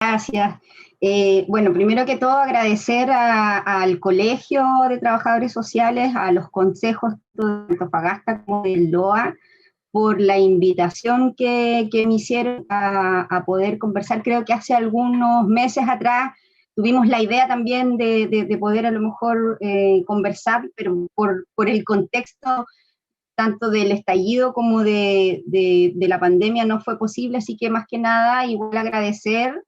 Gracias. Bueno, primero que todo agradecer al Colegio de Trabajadores Sociales, a los consejos tanto de Antofagasta como del LOA, por la invitación que me hicieron a poder conversar. Creo que hace algunos meses atrás tuvimos la idea también de poder a lo mejor conversar, pero por el contexto tanto del estallido como de la pandemia no fue posible, así que más que nada igual agradecer,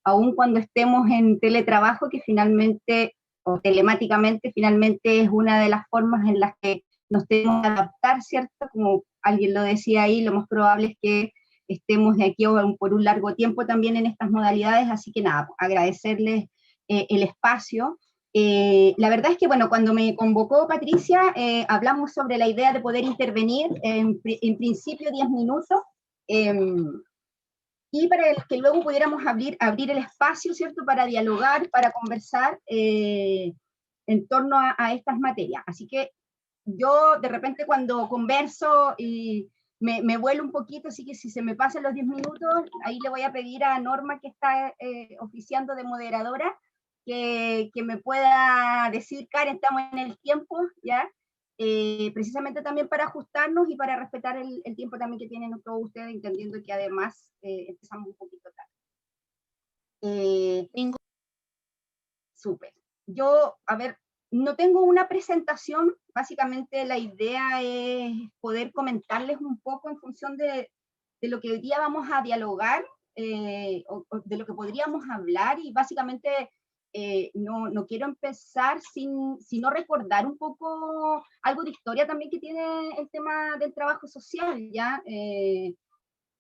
aun cuando estemos en teletrabajo, que finalmente, o telemáticamente, finalmente es una de las formas en las que nos tenemos que adaptar, ¿cierto? Como alguien lo decía ahí, lo más probable es que estemos de aquí por un largo tiempo también en estas modalidades, así que nada, agradecerles el espacio. La verdad es que, bueno, cuando me convocó Patricia, hablamos sobre la idea de poder intervenir en principio 10 minutos, eh, y para que luego pudiéramos abrir el espacio, ¿cierto?, para dialogar, para conversar en torno a estas materias. Así que yo de repente cuando converso y me vuelo un poquito, así que si se me pasan los 10 minutos, ahí le voy a pedir a Norma, que está oficiando de moderadora, que me pueda decir, Karen, estamos en el tiempo, ¿ya? Precisamente también para ajustarnos y para respetar el tiempo también que tienen todos ustedes, entendiendo que además empezamos un poquito tarde. Ningún- Súper. Yo, a ver, no tengo una presentación, básicamente la idea es poder comentarles un poco en función de lo que hoy día vamos a dialogar, o de lo que podríamos hablar, y básicamente no quiero empezar sin no recordar un poco algo de historia también que tiene el tema del trabajo social, ¿ya?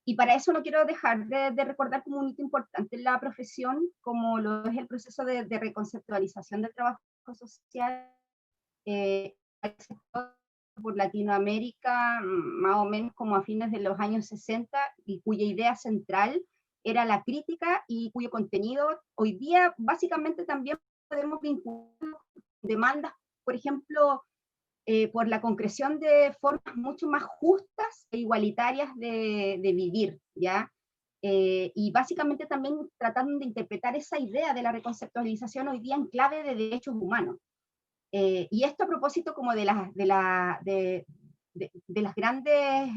Y para eso no quiero dejar de recordar como un hito importante en la profesión, como lo es el proceso de reconceptualización del trabajo social eh, por Latinoamérica, más o menos como a fines de los años 60, y cuya idea central era la crítica y cuyo contenido hoy día básicamente también podemos vincular demandas, por ejemplo, por la concreción de formas mucho más justas e igualitarias de vivir, ¿ya? Y básicamente también tratando de interpretar esa idea de la reconceptualización hoy día en clave de derechos humanos. Y esto a propósito como de las grandes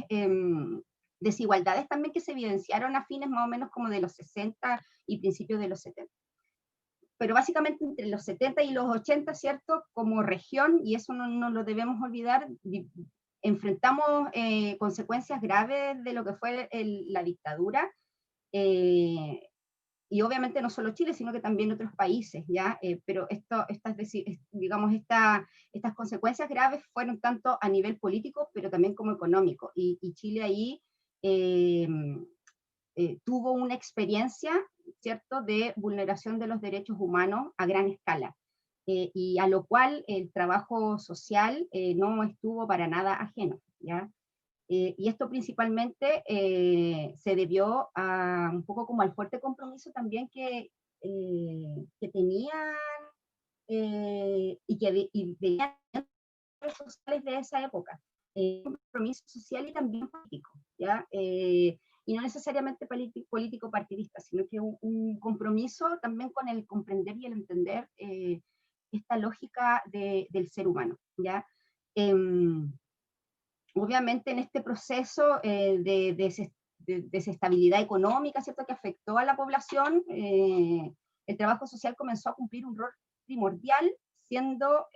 desigualdades también que se evidenciaron a fines más o menos como de los 60 y principios de los 70. Pero básicamente entre los 70 y los 80, ¿cierto? Como región, y eso no lo debemos olvidar, enfrentamos consecuencias graves de lo que fue la dictadura, eh, y obviamente no solo Chile, sino que también otros países, ¿ya? Pero digamos, estas consecuencias graves fueron tanto a nivel político, pero también como económico, y Chile ahí eh, tuvo una experiencia, ¿cierto?, de vulneración de los derechos humanos a gran escala, y a lo cual el trabajo social no estuvo para nada ajeno, ¿ya? Y esto principalmente se debió a un poco como al fuerte compromiso también que tenían y veían los sociales de esa época. Un compromiso social y también político, ¿ya? Y no necesariamente político partidista, sino que un compromiso también con el comprender y el entender esta lógica del ser humano, ¿ya? Obviamente en este proceso de desestabilidad económica, ¿cierto?, que afectó a la población, el trabajo social comenzó a cumplir un rol primordial, siendo,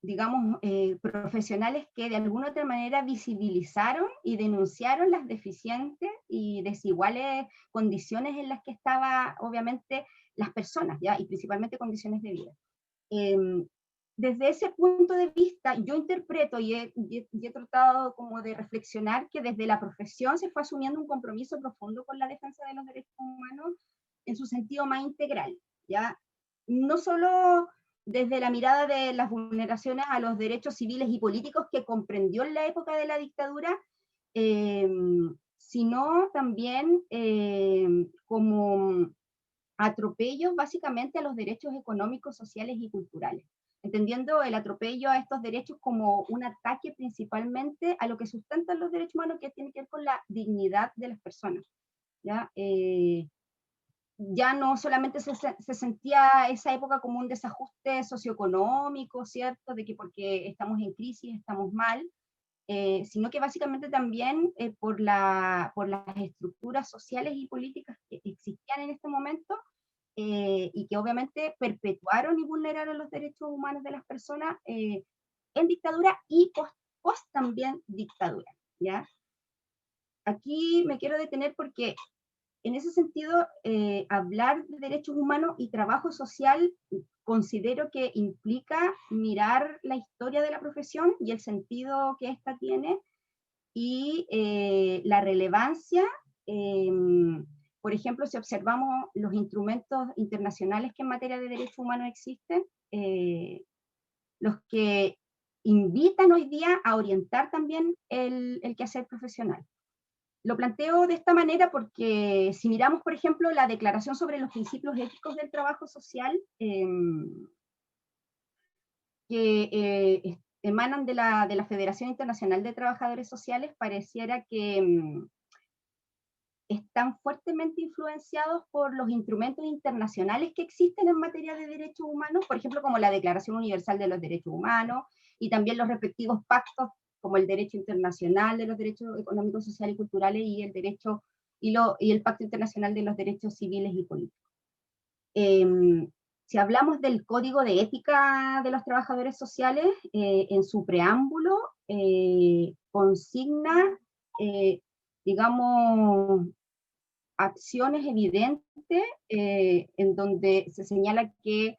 digamos, profesionales que de alguna otra manera visibilizaron y denunciaron las deficientes y desiguales condiciones en las que estaban, obviamente, las personas, ¿ya? Y principalmente condiciones de vida. Eh, Desde ese punto de vista, yo interpreto y he tratado como de reflexionar que desde la profesión se fue asumiendo un compromiso profundo con la defensa de los derechos humanos en su sentido más integral, ¿ya? No solo desde la mirada de las vulneraciones a los derechos civiles y políticos que comprendió en la época de la dictadura, eh, sino también como atropellos básicamente a los derechos económicos, sociales y culturales, entendiendo el atropello a estos derechos como un ataque principalmente a lo que sustentan los derechos humanos, que tiene que ver con la dignidad de las personas, ¿ya? ya no solamente se sentía esa época como un desajuste socioeconómico, ¿cierto? De que porque estamos en crisis estamos mal, sino que básicamente también por las estructuras sociales y políticas que existían en este momento, y que obviamente perpetuaron y vulneraron los derechos humanos de las personas en dictadura y post también dictadura, ¿ya? Aquí me quiero detener porque en ese sentido, hablar de derechos humanos y trabajo social considero que implica mirar la historia de la profesión y el sentido que ésta tiene y la relevancia, eh, por ejemplo, si observamos los instrumentos internacionales que en materia de derechos humanos existen, los que invitan hoy día a orientar también el quehacer profesional. Lo planteo de esta manera porque si miramos, por ejemplo, la Declaración sobre los Principios Éticos del Trabajo Social, que emanan de la Federación Internacional de Trabajadores Sociales, pareciera que están fuertemente influenciados por los instrumentos internacionales que existen en materia de derechos humanos, por ejemplo, como la Declaración Universal de los Derechos Humanos, y también los respectivos pactos, como el Derecho Internacional de los Derechos Económicos, Sociales y Culturales, y el derecho y el Pacto Internacional de los Derechos Civiles y Políticos. Si hablamos del Código de Ética de los Trabajadores Sociales, en su preámbulo consigna, digamos, acciones evidentes en donde se señala que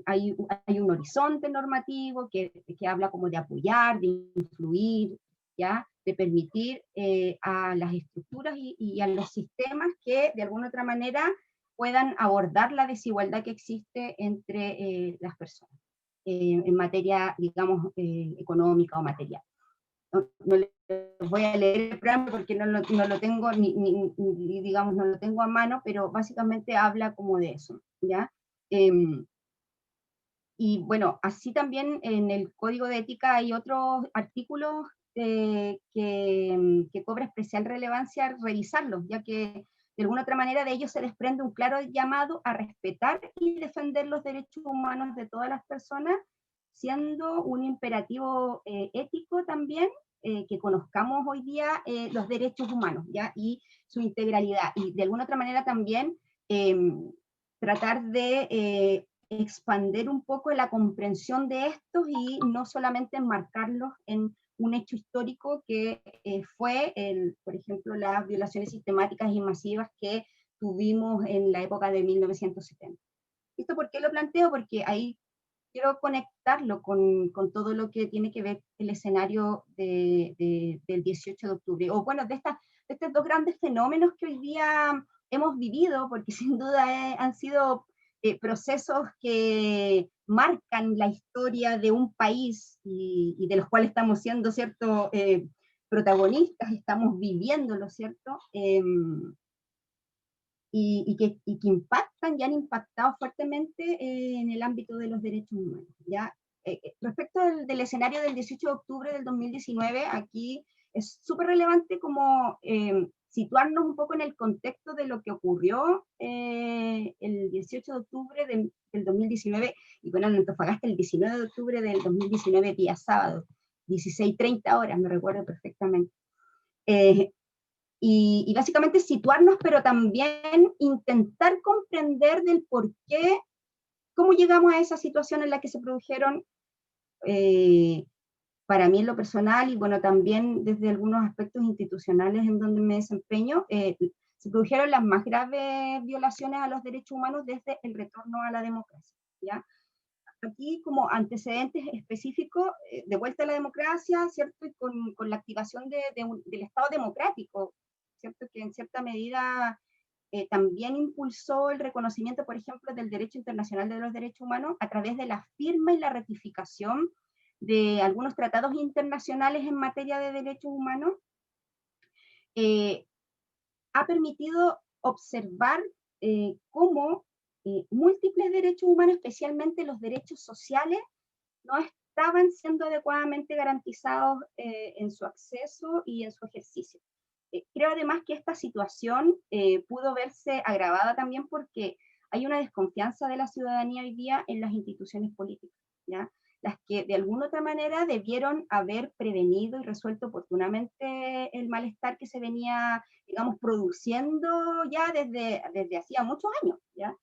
hay un horizonte normativo que habla como de apoyar, de influir, ¿ya? De permitir a las estructuras y a los sistemas que de alguna otra manera puedan abordar la desigualdad que existe entre las personas en materia, digamos, económica o material. No les voy a leer el programa porque no lo tengo digamos, no lo tengo a mano, pero básicamente habla como de eso, ¿ya? Y bueno, así también en el Código de Ética hay otros artículos que cobra especial relevancia revisarlos, ya que de alguna otra manera de ellos se desprende un claro llamado a respetar y defender los derechos humanos de todas las personas, siendo un imperativo ético también que conozcamos hoy día los derechos humanos, ¿ya? Y su integralidad. Y de alguna otra manera también tratar de expander un poco la comprensión de estos y no solamente enmarcarlos en un hecho histórico que fue, por ejemplo, las violaciones sistemáticas y masivas que tuvimos en la época de 1970. ¿Esto por qué lo planteo? Porque ahí quiero conectarlo con todo lo que tiene que ver el escenario del 18 de octubre, o bueno, de estos dos grandes fenómenos que hoy día hemos vivido, porque sin duda han sido procesos que marcan la historia de un país y de los cuales estamos siendo, ¿cierto?, protagonistas, estamos viviéndolo, ¿cierto? Y que impactan y han impactado fuertemente en el ámbito de los derechos humanos, ¿ya? Respecto del escenario del 18 de octubre del 2019, aquí es súper relevante como situarnos un poco en el contexto de lo que ocurrió el 18 de octubre del 2019, y bueno, en Antofagasta el 19 de octubre del 2019, día sábado, 16:30 horas, me recuerdo perfectamente. Y básicamente situarnos, pero también intentar comprender del por qué, cómo llegamos a esa situación en la que se produjeron, eh, para mí en lo personal, y bueno, también desde algunos aspectos institucionales en donde me desempeño, se produjeron las más graves violaciones a los derechos humanos desde el retorno a la democracia, ¿ya? Aquí como antecedentes específicos, de vuelta a la democracia, ¿cierto? Y con la activación del Estado democrático, ¿cierto? Que en cierta medida también impulsó el reconocimiento, por ejemplo, del derecho internacional de los derechos humanos a través de la firma y la ratificación de algunos tratados internacionales en materia de derechos humanos, eh, ha permitido observar cómo múltiples derechos humanos, especialmente los derechos sociales, no estaban siendo adecuadamente garantizados en su acceso y en su ejercicio. creo además que esta situación pudo verse agravada también porque hay una desconfianza de la ciudadanía hoy día en las instituciones políticas, ¿ya? Las que de alguna otra manera debieron haber prevenido y resuelto oportunamente el malestar que se venía, digamos, produciendo ya desde hacía muchos años, ¿ya?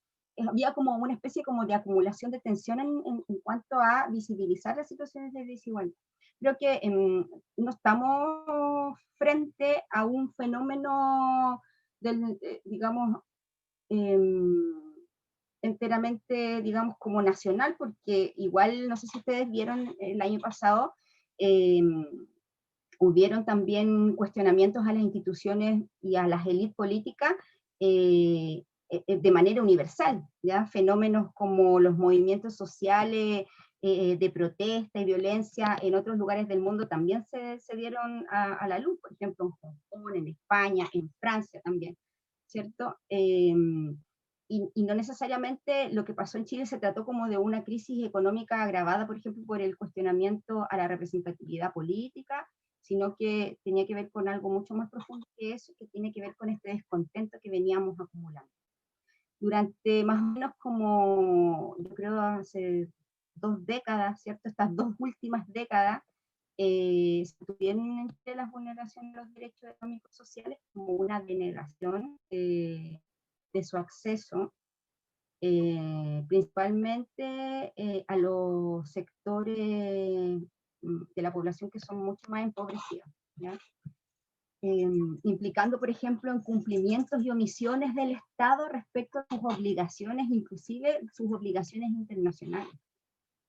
Había como una especie como de acumulación de tensión en cuanto a visibilizar las situaciones de desigualdad. Creo que no estamos frente a un fenómeno del, digamos, eh, enteramente, digamos, como nacional, porque igual, no sé si ustedes vieron el año pasado, eh, hubieron también cuestionamientos a las instituciones y a las élites políticas de manera universal, ¿ya? Fenómenos como los movimientos sociales de protesta y violencia en otros lugares del mundo también se dieron a la luz, por ejemplo, en Hong Kong, en España, en Francia también, ¿cierto? Y no necesariamente lo que pasó en Chile se trató como de una crisis económica agravada, por ejemplo, por el cuestionamiento a la representatividad política, sino que tenía que ver con algo mucho más profundo que eso, que tiene que ver con este descontento que veníamos acumulando. Durante más o menos como, yo creo, hace 2 décadas, ¿cierto? Estas 2 últimas décadas, se tuvieron entre las vulneraciones de los derechos económicos sociales como una denegación de su acceso, principalmente a los sectores de la población que son mucho más empobrecidos, ¿ya? Implicando, por ejemplo, en cumplimientos y omisiones del Estado respecto a sus obligaciones, inclusive sus obligaciones internacionales.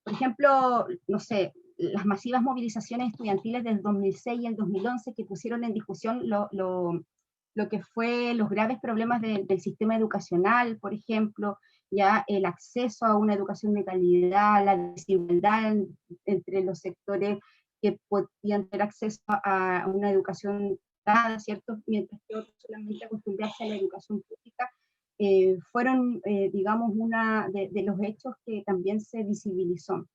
Por ejemplo, no sé, las masivas movilizaciones estudiantiles del 2006 y el 2011 que pusieron en discusión lo que fue los graves problemas del sistema educacional, por ejemplo, ya el acceso a una educación de calidad, la desigualdad entre los sectores que podían tener acceso a una educación dada, ¿cierto? Mientras que otros solamente acostumbrarse a la educación pública, fueron, digamos, una de los hechos que también se visibilizó,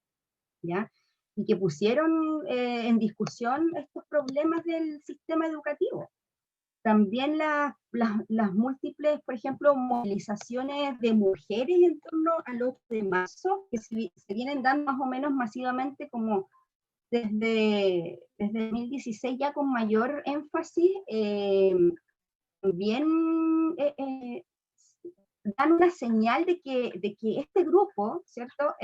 ¿ya? Y que pusieron en discusión estos problemas del sistema educativo. También las múltiples, por ejemplo, movilizaciones de mujeres en torno al 8 de marzo, que se vienen dando más o menos masivamente como desde 2016 ya con mayor énfasis, también dan una señal de que este grupo, ¿cierto?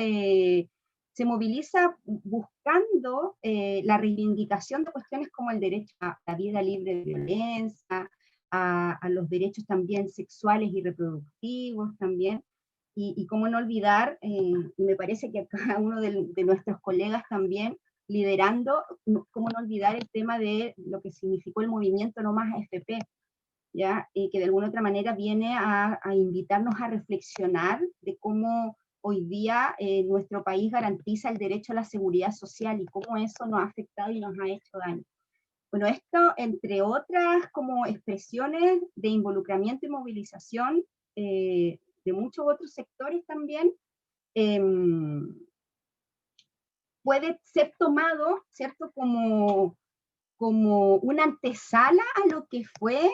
Se moviliza buscando la reivindicación de cuestiones como el derecho a la vida libre de violencia, a los derechos también sexuales y reproductivos también, y cómo no olvidar, y me parece que a cada uno de nuestros colegas también liderando, cómo no olvidar el tema de lo que significó el movimiento No Más AFP, ¿ya? Que de alguna otra manera viene a invitarnos a reflexionar de cómo hoy día nuestro país garantiza el derecho a la seguridad social y cómo eso nos ha afectado y nos ha hecho daño. Bueno, esto, entre otras como expresiones de involucramiento y movilización de muchos otros sectores también, eh, puede ser tomado, ¿cierto?, como una antesala a lo que fue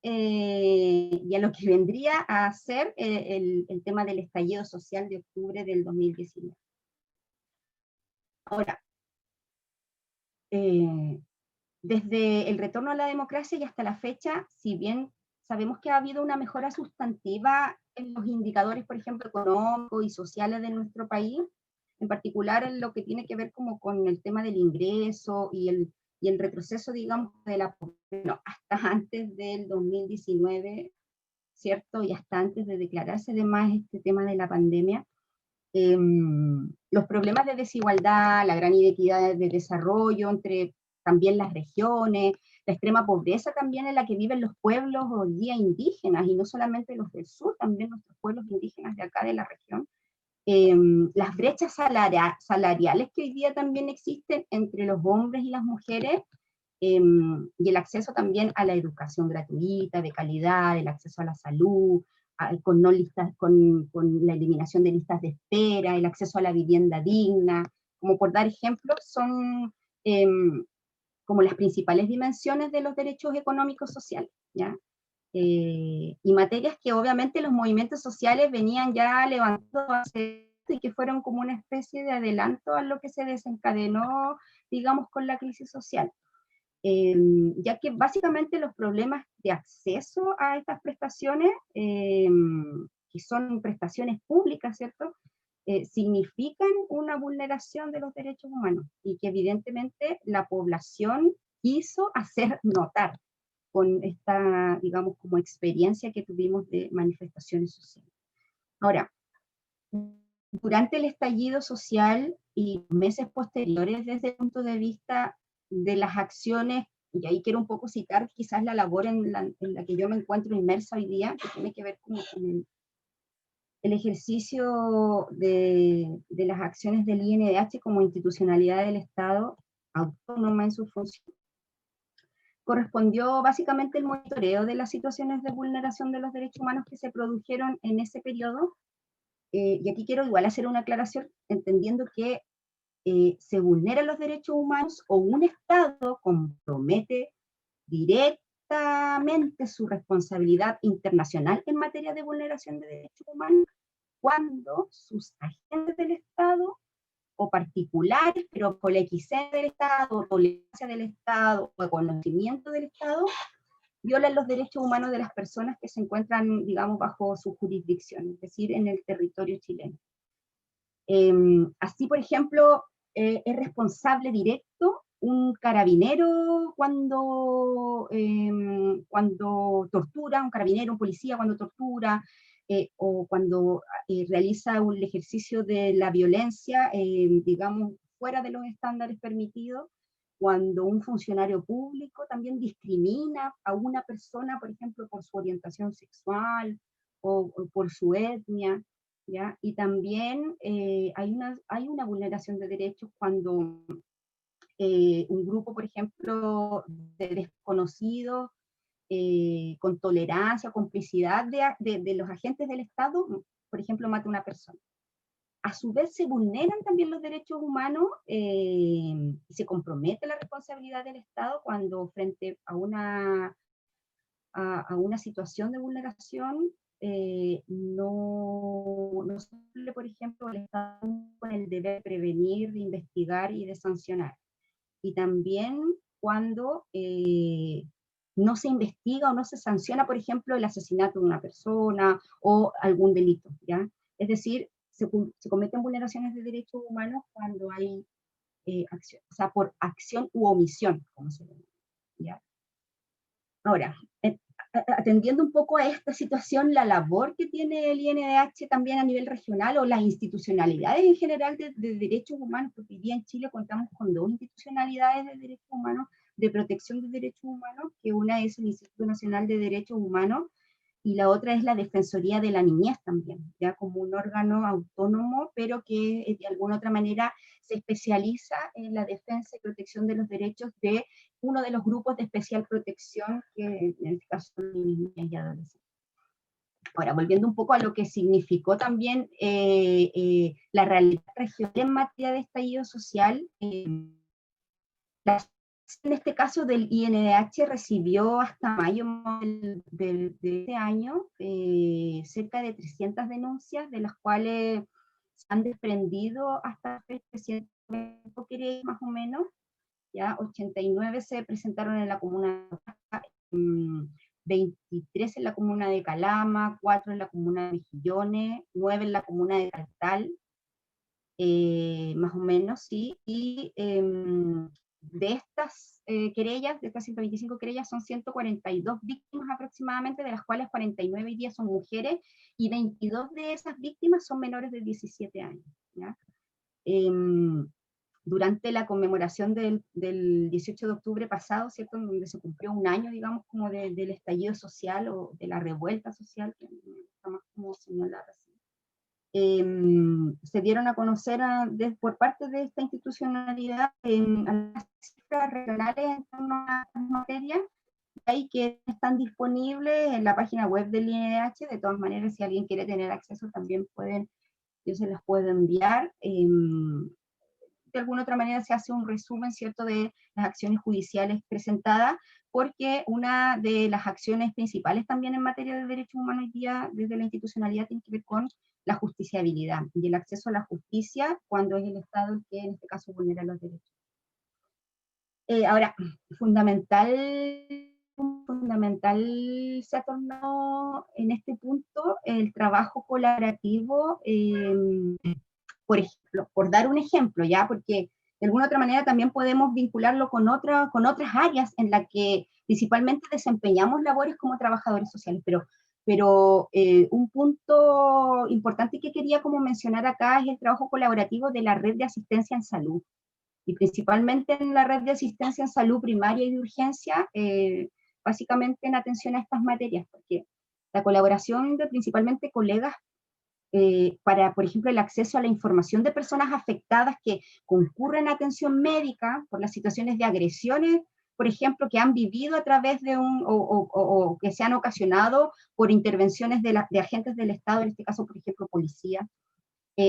y a lo que vendría a ser el tema del estallido social de octubre del 2019. Ahora, desde el retorno a la democracia y hasta la fecha, si bien sabemos que ha habido una mejora sustantiva en los indicadores, por ejemplo, económicos y sociales de nuestro país, en particular en lo que tiene que ver como con el tema del ingreso y el retroceso, digamos, de la bueno, hasta antes del 2019, ¿cierto? Y hasta antes de declararse además este tema de la pandemia, los problemas de desigualdad, la gran inequidad de desarrollo entre también las regiones, la extrema pobreza también en la que viven los pueblos hoy día indígenas, y no solamente los del sur, también nuestros pueblos indígenas de acá de la región, las brechas salariales que hoy día también existen entre los hombres y las mujeres, y el acceso también a la educación gratuita, de calidad, el acceso a la salud, con, no listas, con la eliminación de listas de espera, el acceso a la vivienda digna, como por dar ejemplos, son como las principales dimensiones de los derechos económicos sociales, ¿ya? Y materias que obviamente los movimientos sociales venían ya levantando hace, y que fueron como una especie de adelanto a lo que se desencadenó, digamos, con la crisis social. Ya que básicamente los problemas de acceso a estas prestaciones, que son prestaciones públicas, ¿cierto?, significan una vulneración de los derechos humanos, y que evidentemente la población quiso hacer notar con esta, digamos, como experiencia que tuvimos de manifestaciones sociales. Ahora, durante el estallido social y meses posteriores, desde el punto de vista de las acciones, y ahí quiero un poco citar quizás la labor en la que yo me encuentro inmersa hoy día, que tiene que ver con el ejercicio de las acciones del INDH como institucionalidad del Estado, autónoma en su función. Correspondió básicamente el monitoreo de las situaciones de vulneración de los derechos humanos que se produjeron en ese periodo, y aquí quiero igual hacer una aclaración, entendiendo que se vulneran los derechos humanos o un Estado compromete directamente su responsabilidad internacional en materia de vulneración de derechos humanos cuando sus agentes del Estado o particulares, pero con la equiescencia del Estado, tolerancia del Estado o conocimiento del Estado, violan los derechos humanos de las personas que se encuentran, digamos, bajo su jurisdicción, es decir, en el territorio chileno. Así, por ejemplo, es responsable directo un carabinero cuando tortura, un carabinero, un policía cuando tortura, o cuando realiza el ejercicio de la violencia, digamos, fuera de los estándares permitidos, cuando un funcionario público también discrimina a una persona, por ejemplo, por su orientación sexual o por su etnia, ¿ya? Y también hay una vulneración de derechos cuando un grupo, por ejemplo, de desconocidos, con tolerancia, complicidad de los agentes del Estado, por ejemplo, mata a una persona. A su vez se vulneran también los derechos humanos y se compromete la responsabilidad del Estado cuando frente a una situación de vulneración no cumple, por ejemplo, el Estado con el deber de prevenir, de investigar y de sancionar. Y también cuando no se investiga o no se sanciona, por ejemplo, el asesinato de una persona o algún delito, ¿ya? Es decir, se cometen vulneraciones de derechos humanos cuando hay acción, o sea, por acción u omisión, como se llama, ¿ya? Ahora, atendiendo un poco a esta situación, la labor que tiene el INDH también a nivel regional, o las institucionalidades en general de derechos humanos, porque hoy día en Chile contamos con dos institucionalidades de derechos humanos, de protección de derechos humanos, que una es el Instituto Nacional de Derechos Humanos, y la otra es la Defensoría de la Niñez también, ya como un órgano autónomo, pero que de alguna otra manera se especializa en la defensa y protección de los derechos de uno de los grupos de especial protección, que en este caso son niñas y adolescentes. Ahora, volviendo un poco a lo que significó también la realidad regional en materia de estallido social, en este caso del INDH recibió hasta mayo de este año cerca de 300 denuncias, de las cuales se han desprendido hasta 300 querellas más o menos, ya 89 se presentaron en la comuna de 23 en la comuna de Calama, 4 en la comuna de Mejillones, 9 en la comuna de Taltal, más o menos, sí, y de estas querellas, de estas 125 querellas, son 142 víctimas aproximadamente, de las cuales 49 hoy día son mujeres, y 22 de esas víctimas son menores de 17 años, ¿ya? Durante la conmemoración del 18 de octubre pasado, ¿cierto?, en donde se cumplió un año, digamos, como del estallido social o de la revuelta social, que me gusta más como señalar así, se dieron a conocer por parte de esta institucionalidad las cifras regionales en torno a las materias, y que están disponibles en la página web del INDH. De todas maneras, si alguien quiere tener acceso, también yo se las puedo enviar. de alguna otra manera se hace un resumen, ¿cierto?, de las acciones judiciales presentadas, porque una de las acciones principales también en materia de derechos humanos hoy día desde la institucionalidad tiene que ver con la justiciabilidad y el acceso a la justicia cuando es el Estado el que en este caso vulnera los derechos. Ahora, fundamental se ha tornado en este punto el trabajo colaborativo, por ejemplo, por dar un ejemplo, ¿ya? Porque de alguna otra manera también podemos vincularlo con otras áreas en las que principalmente desempeñamos labores como trabajadores sociales, pero un punto importante que quería como mencionar acá es el trabajo colaborativo de la red de asistencia en salud, y principalmente en la red de asistencia en salud primaria y de urgencia, básicamente en atención a estas materias, porque la colaboración de principalmente colegas para, por ejemplo, el acceso a la información de personas afectadas que concurren a atención médica por las situaciones de agresiones, por ejemplo, que han vivido a través de o que se han ocasionado por intervenciones de agentes del Estado, en este caso, por ejemplo, policía.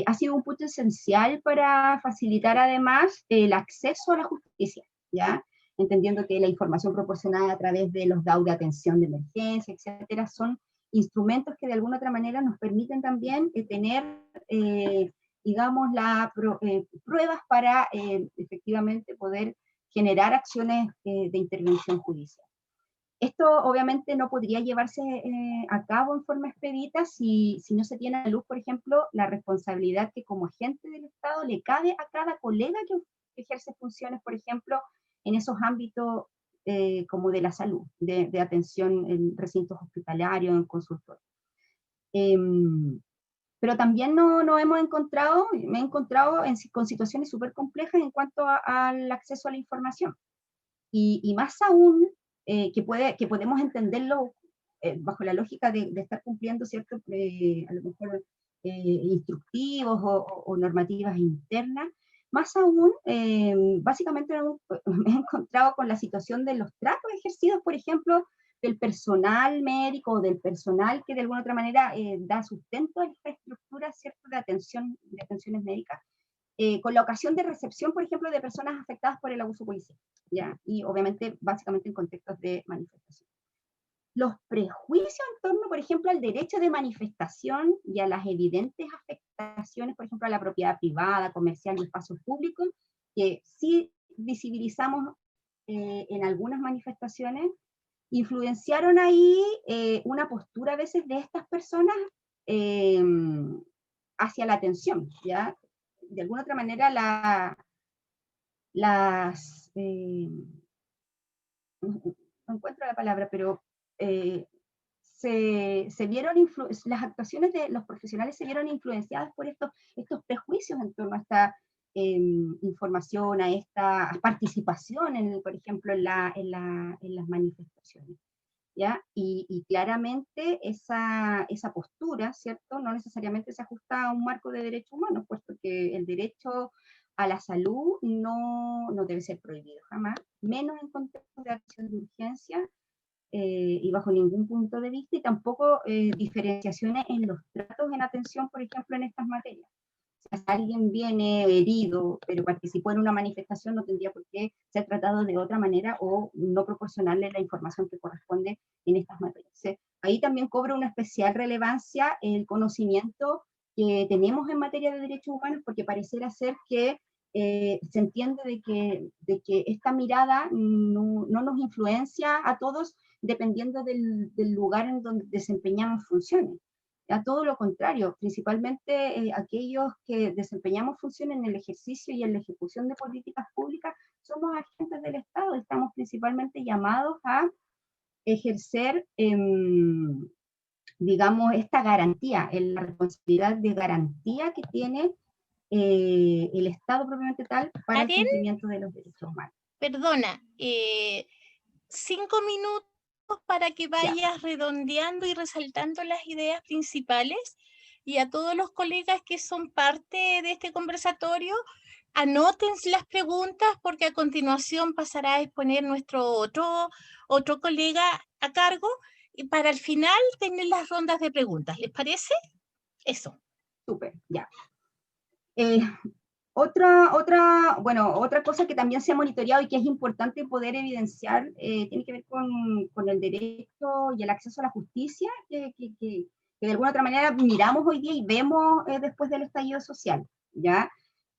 Ha sido un punto esencial para facilitar además el acceso a la justicia, ¿ya? Entendiendo que la información proporcionada a través de los DAO de atención de emergencia, etcétera, son instrumentos que de alguna otra manera nos permiten también tener, digamos, pruebas para efectivamente poder generar acciones de intervención judicial. Esto obviamente no podría llevarse a cabo en forma expedita si no se tiene a la luz, por ejemplo, la responsabilidad que como agente del Estado le cabe a cada colega que ejerce funciones, por ejemplo, en esos ámbitos como de la salud, de atención en recintos hospitalarios, en consultorios. Pero también me he encontrado con situaciones súper complejas en cuanto al acceso a la información. Y más aún, que podemos entenderlo bajo la lógica de estar cumpliendo cierto, a lo mejor instructivos o normativas internas, más aún, básicamente me he encontrado con la situación de los tratos ejercidos, por ejemplo, del personal médico o del personal que de alguna otra manera da sustento a esta estructura, ¿cierto?, de atenciones médicas, con la ocasión de recepción, por ejemplo, de personas afectadas por el abuso policial, ¿ya? Y obviamente, básicamente en contextos de manifestación. Los prejuicios en torno, por ejemplo, al derecho de manifestación y a las evidentes afectaciones, por ejemplo, a la propiedad privada, comercial y espacios públicos, que sí visibilizamos en algunas manifestaciones, influenciaron ahí una postura a veces de estas personas eh, hacia la atención, ¿ya? De alguna otra manera no encuentro la palabra, pero eh, se vieron, las actuaciones de los profesionales se vieron influenciadas por estos prejuicios en torno a esta información, a esta participación, por ejemplo, en las manifestaciones. ¿Ya? Y claramente esa postura, ¿cierto?, no necesariamente se ajusta a un marco de derechos humanos, puesto que el derecho a la salud no debe ser prohibido jamás, menos en contextos de acción de urgencia y bajo ningún punto de vista, y tampoco diferenciaciones en los tratos en atención, por ejemplo, en estas materias. Si alguien viene herido, pero participó en una manifestación, no tendría por qué ser tratado de otra manera o no proporcionarle la información que corresponde en estas materias. Ahí también cobra una especial relevancia el conocimiento que tenemos en materia de derechos humanos, porque pareciera ser que se entiende de que esta mirada no nos influencia a todos dependiendo del lugar en donde desempeñamos funciones. A todo lo contrario, principalmente aquellos que desempeñamos funciones en el ejercicio y en la ejecución de políticas públicas, somos agentes del Estado, estamos principalmente llamados a ejercer, digamos, esta garantía, la responsabilidad de garantía que tiene el Estado propiamente tal para el cumplimiento de los derechos humanos. Perdona, 5 minutos para que vayas redondeando y resaltando las ideas principales, y a todos los colegas que son parte de este conversatorio, anoten las preguntas porque a continuación pasará a exponer nuestro otro colega a cargo, y para el final tener las rondas de preguntas. ¿Les parece? Eso. Súper, ya. Otra cosa que también se ha monitoreado y que es importante poder evidenciar tiene que ver con el derecho y el acceso a la justicia, que de alguna otra manera miramos hoy día y vemos después del estallido social, ¿ya?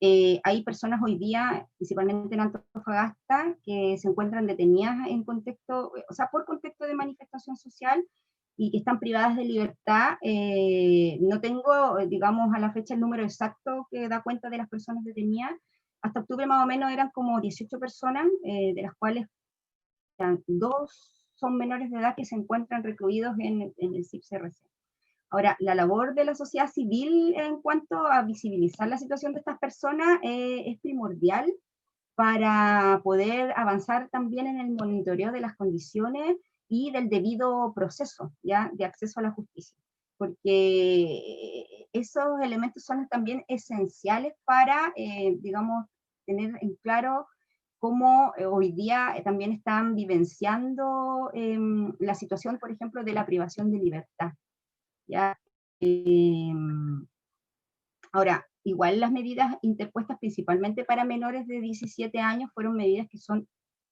Hay personas hoy día, principalmente en Antofagasta, que se encuentran detenidas en contexto, o sea, por contexto de manifestación social, y que están privadas de libertad. No tengo, digamos, a la fecha el número exacto que da cuenta de las personas detenidas. Hasta octubre más o menos eran como 18 personas, de las cuales dos son menores de edad que se encuentran recluidos en el CIPCRC. Ahora, la labor de la sociedad civil en cuanto a visibilizar la situación de estas personas es primordial para poder avanzar también en el monitoreo de las condiciones y del debido proceso, ¿ya?, de acceso a la justicia, porque esos elementos son también esenciales para, digamos, tener en claro cómo hoy día también están vivenciando la situación, por ejemplo, de la privación de libertad, ¿ya? Ahora, igual las medidas interpuestas principalmente para menores de 17 años fueron medidas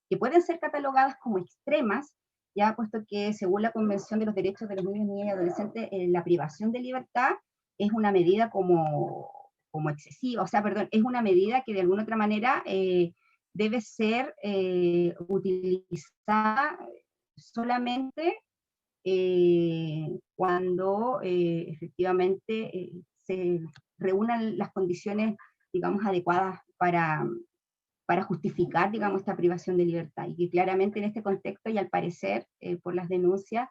que pueden ser catalogadas como extremas, ya puesto que según la Convención de los Derechos de los Niños, Niñas y Adolescentes, la privación de libertad es una medida como excesiva, o sea, perdón, es una medida que de alguna otra manera debe ser utilizada solamente cuando efectivamente se reúnan las condiciones, digamos, adecuadas para justificar, digamos, esta privación de libertad. Y que claramente en este contexto, y al parecer, por las denuncias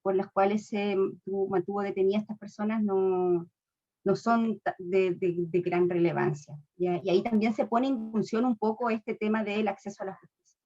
por las cuales se mantuvo detenida a estas personas, no son de gran relevancia. ¿Ya? Y ahí también se pone en función un poco este tema del acceso a la justicia.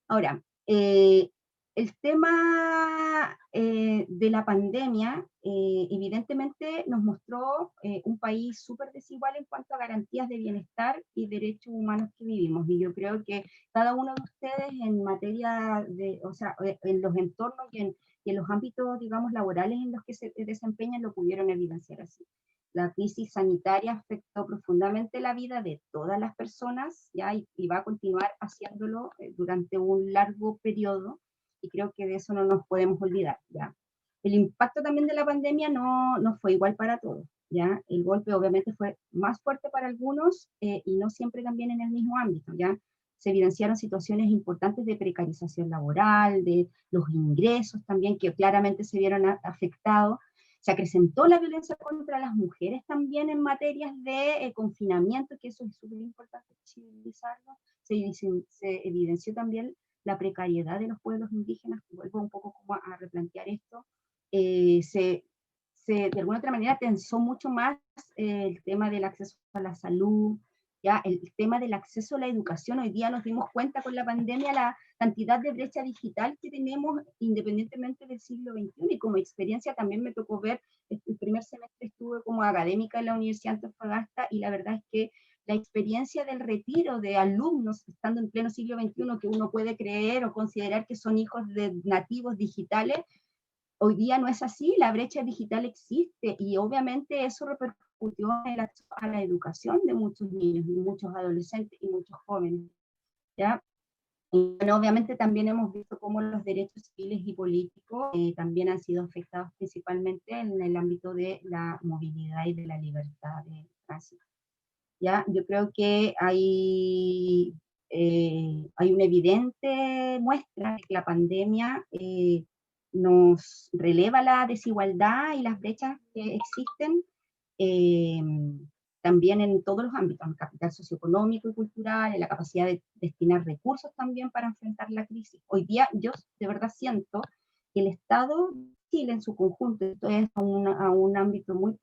Ahora, el tema de la pandemia evidentemente nos mostró un país súper desigual en cuanto a garantías de bienestar y derechos humanos que vivimos. Y yo creo que cada uno de ustedes en materia de, o sea, en los entornos y en los ámbitos, digamos, laborales en los que se desempeñan lo pudieron evidenciar así. La crisis sanitaria afectó profundamente la vida de todas las personas, ¿ya? Y va a continuar haciéndolo durante un largo periodo, y creo que de eso no nos podemos olvidar, ¿ya? El impacto también de la pandemia no fue igual para todos, ¿ya? El golpe obviamente fue más fuerte para algunos y no siempre también en el mismo ámbito, ¿ya? Se evidenciaron situaciones importantes de precarización laboral, de los ingresos también, que claramente se vieron afectados. Se acrecentó la violencia contra las mujeres también en materias de confinamiento, que eso es súper importante visibilizarlo. Se evidenció también la precariedad de los pueblos indígenas, vuelvo un poco como a replantear esto. De alguna otra manera tensó mucho más el tema del acceso a la salud, ya el tema del acceso a la educación. Hoy día nos dimos cuenta con la pandemia la cantidad de brecha digital que tenemos independientemente del siglo XXI, y como experiencia también me tocó ver, el primer semestre estuve como académica en la Universidad de Antofagasta, y la verdad es que la experiencia del retiro de alumnos estando en pleno siglo XXI, que uno puede creer o considerar que son hijos de nativos digitales, hoy día no es así. La brecha digital existe y obviamente eso repercutió en el acceso a la educación de muchos niños y muchos adolescentes y muchos jóvenes, ¿ya? Y bueno, obviamente también hemos visto cómo los derechos civiles y políticos también han sido afectados principalmente en el ámbito de la movilidad y de la libertad de tránsito. ¿Ya? Yo creo que hay una evidente muestra de que la pandemia nos releva la desigualdad y las brechas que existen eh, también en todos los ámbitos, en el capital socioeconómico y cultural, en la capacidad de destinar recursos también para enfrentar la crisis. Hoy día yo de verdad siento que el Estado de Chile en su conjunto, esto es a un ámbito muy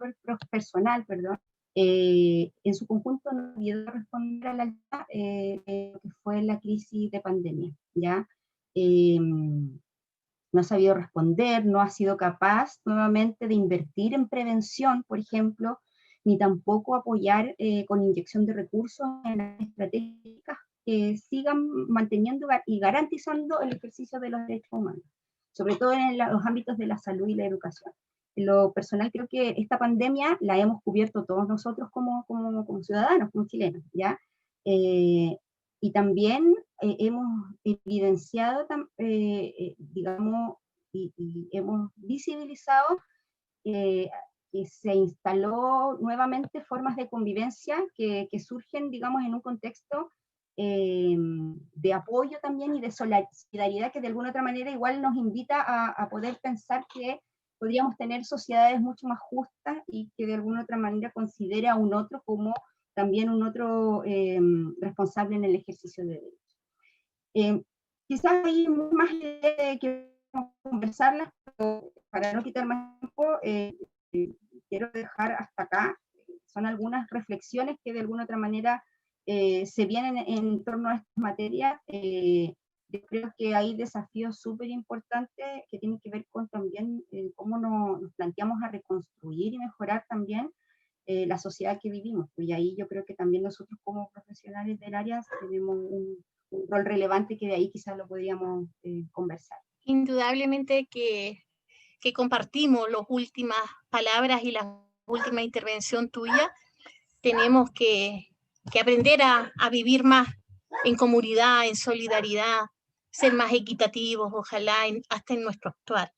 personal, perdón, en su conjunto no pudo responder a la altura que fue la crisis de pandemia, ¿ya? No ha sabido responder, no ha sido capaz nuevamente de invertir en prevención, por ejemplo, ni tampoco apoyar con inyección de recursos en las estratégicas que sigan manteniendo y garantizando el ejercicio de los derechos humanos, sobre todo en los ámbitos de la salud y la educación. En lo personal creo que esta pandemia la hemos cubierto todos nosotros como ciudadanos, como chilenos, ¿ya? Y también hemos evidenciado, digamos, y hemos visibilizado eh, que se instaló nuevamente formas de convivencia que surgen, digamos, en un contexto de apoyo también y de solidaridad que de alguna otra manera igual nos invita a poder pensar que podríamos tener sociedades mucho más justas y que de alguna otra manera considere a un otro como también un otro responsable en el ejercicio de derechos. Quizás hay más que conversarlas, pero para no quitar más tiempo, quiero dejar hasta acá. Son algunas reflexiones que de alguna otra manera se vienen en torno a estas materias. Yo creo que hay desafíos súper importantes que tienen que ver con también cómo nos planteamos a reconstruir y mejorar también la sociedad que vivimos. Y ahí yo creo que también nosotros como profesionales del área tenemos un rol relevante que de ahí quizás lo podríamos conversar. Indudablemente que compartimos las últimas palabras y la última intervención tuya. Tenemos que aprender a vivir más en comunidad, en solidaridad, ser más equitativos, ojalá, hasta en nuestro actuar.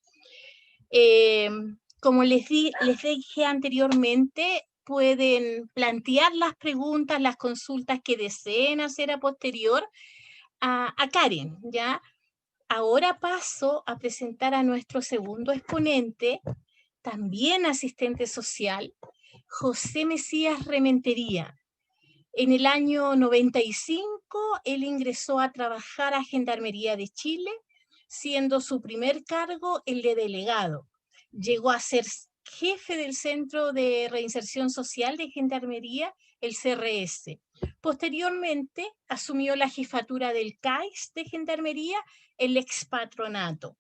Como les dije anteriormente, pueden plantear las preguntas, las consultas que deseen hacer a posterior a Karen, ¿ya? Ahora paso a presentar a nuestro segundo exponente, también asistente social, José Mesías Rementería. En el año 95, él ingresó a trabajar a Gendarmería de Chile, siendo su primer cargo el de delegado. Llegó a ser jefe del Centro de Reinserción Social de Gendarmería, el CRS. Posteriormente, asumió la jefatura del CAIS de Gendarmería, el expatronato.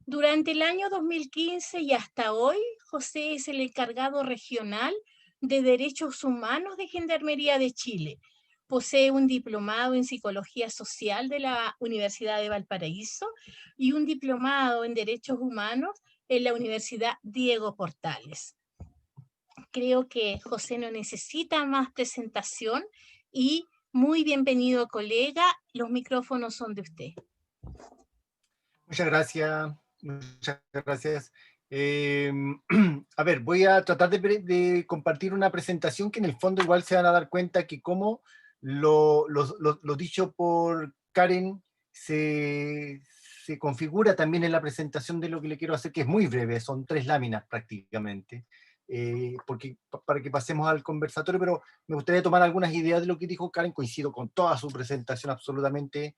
Durante el año 2015 y hasta hoy, José es el encargado regional de Derechos Humanos de Gendarmería de Chile. Posee un diplomado en Psicología Social de la Universidad de Valparaíso y un diplomado en Derechos Humanos en la Universidad Diego Portales. Creo que José no necesita más presentación y muy bienvenido, colega. Los micrófonos son de usted. Muchas gracias. Muchas gracias. A ver, voy a tratar de compartir una presentación que en el fondo igual se van a dar cuenta que como lo dicho por Karen se configura también en la presentación de lo que le quiero hacer, que es muy breve, son 3 láminas prácticamente, para que pasemos al conversatorio, pero me gustaría tomar algunas ideas de lo que dijo Karen. Coincido con toda su presentación absolutamente,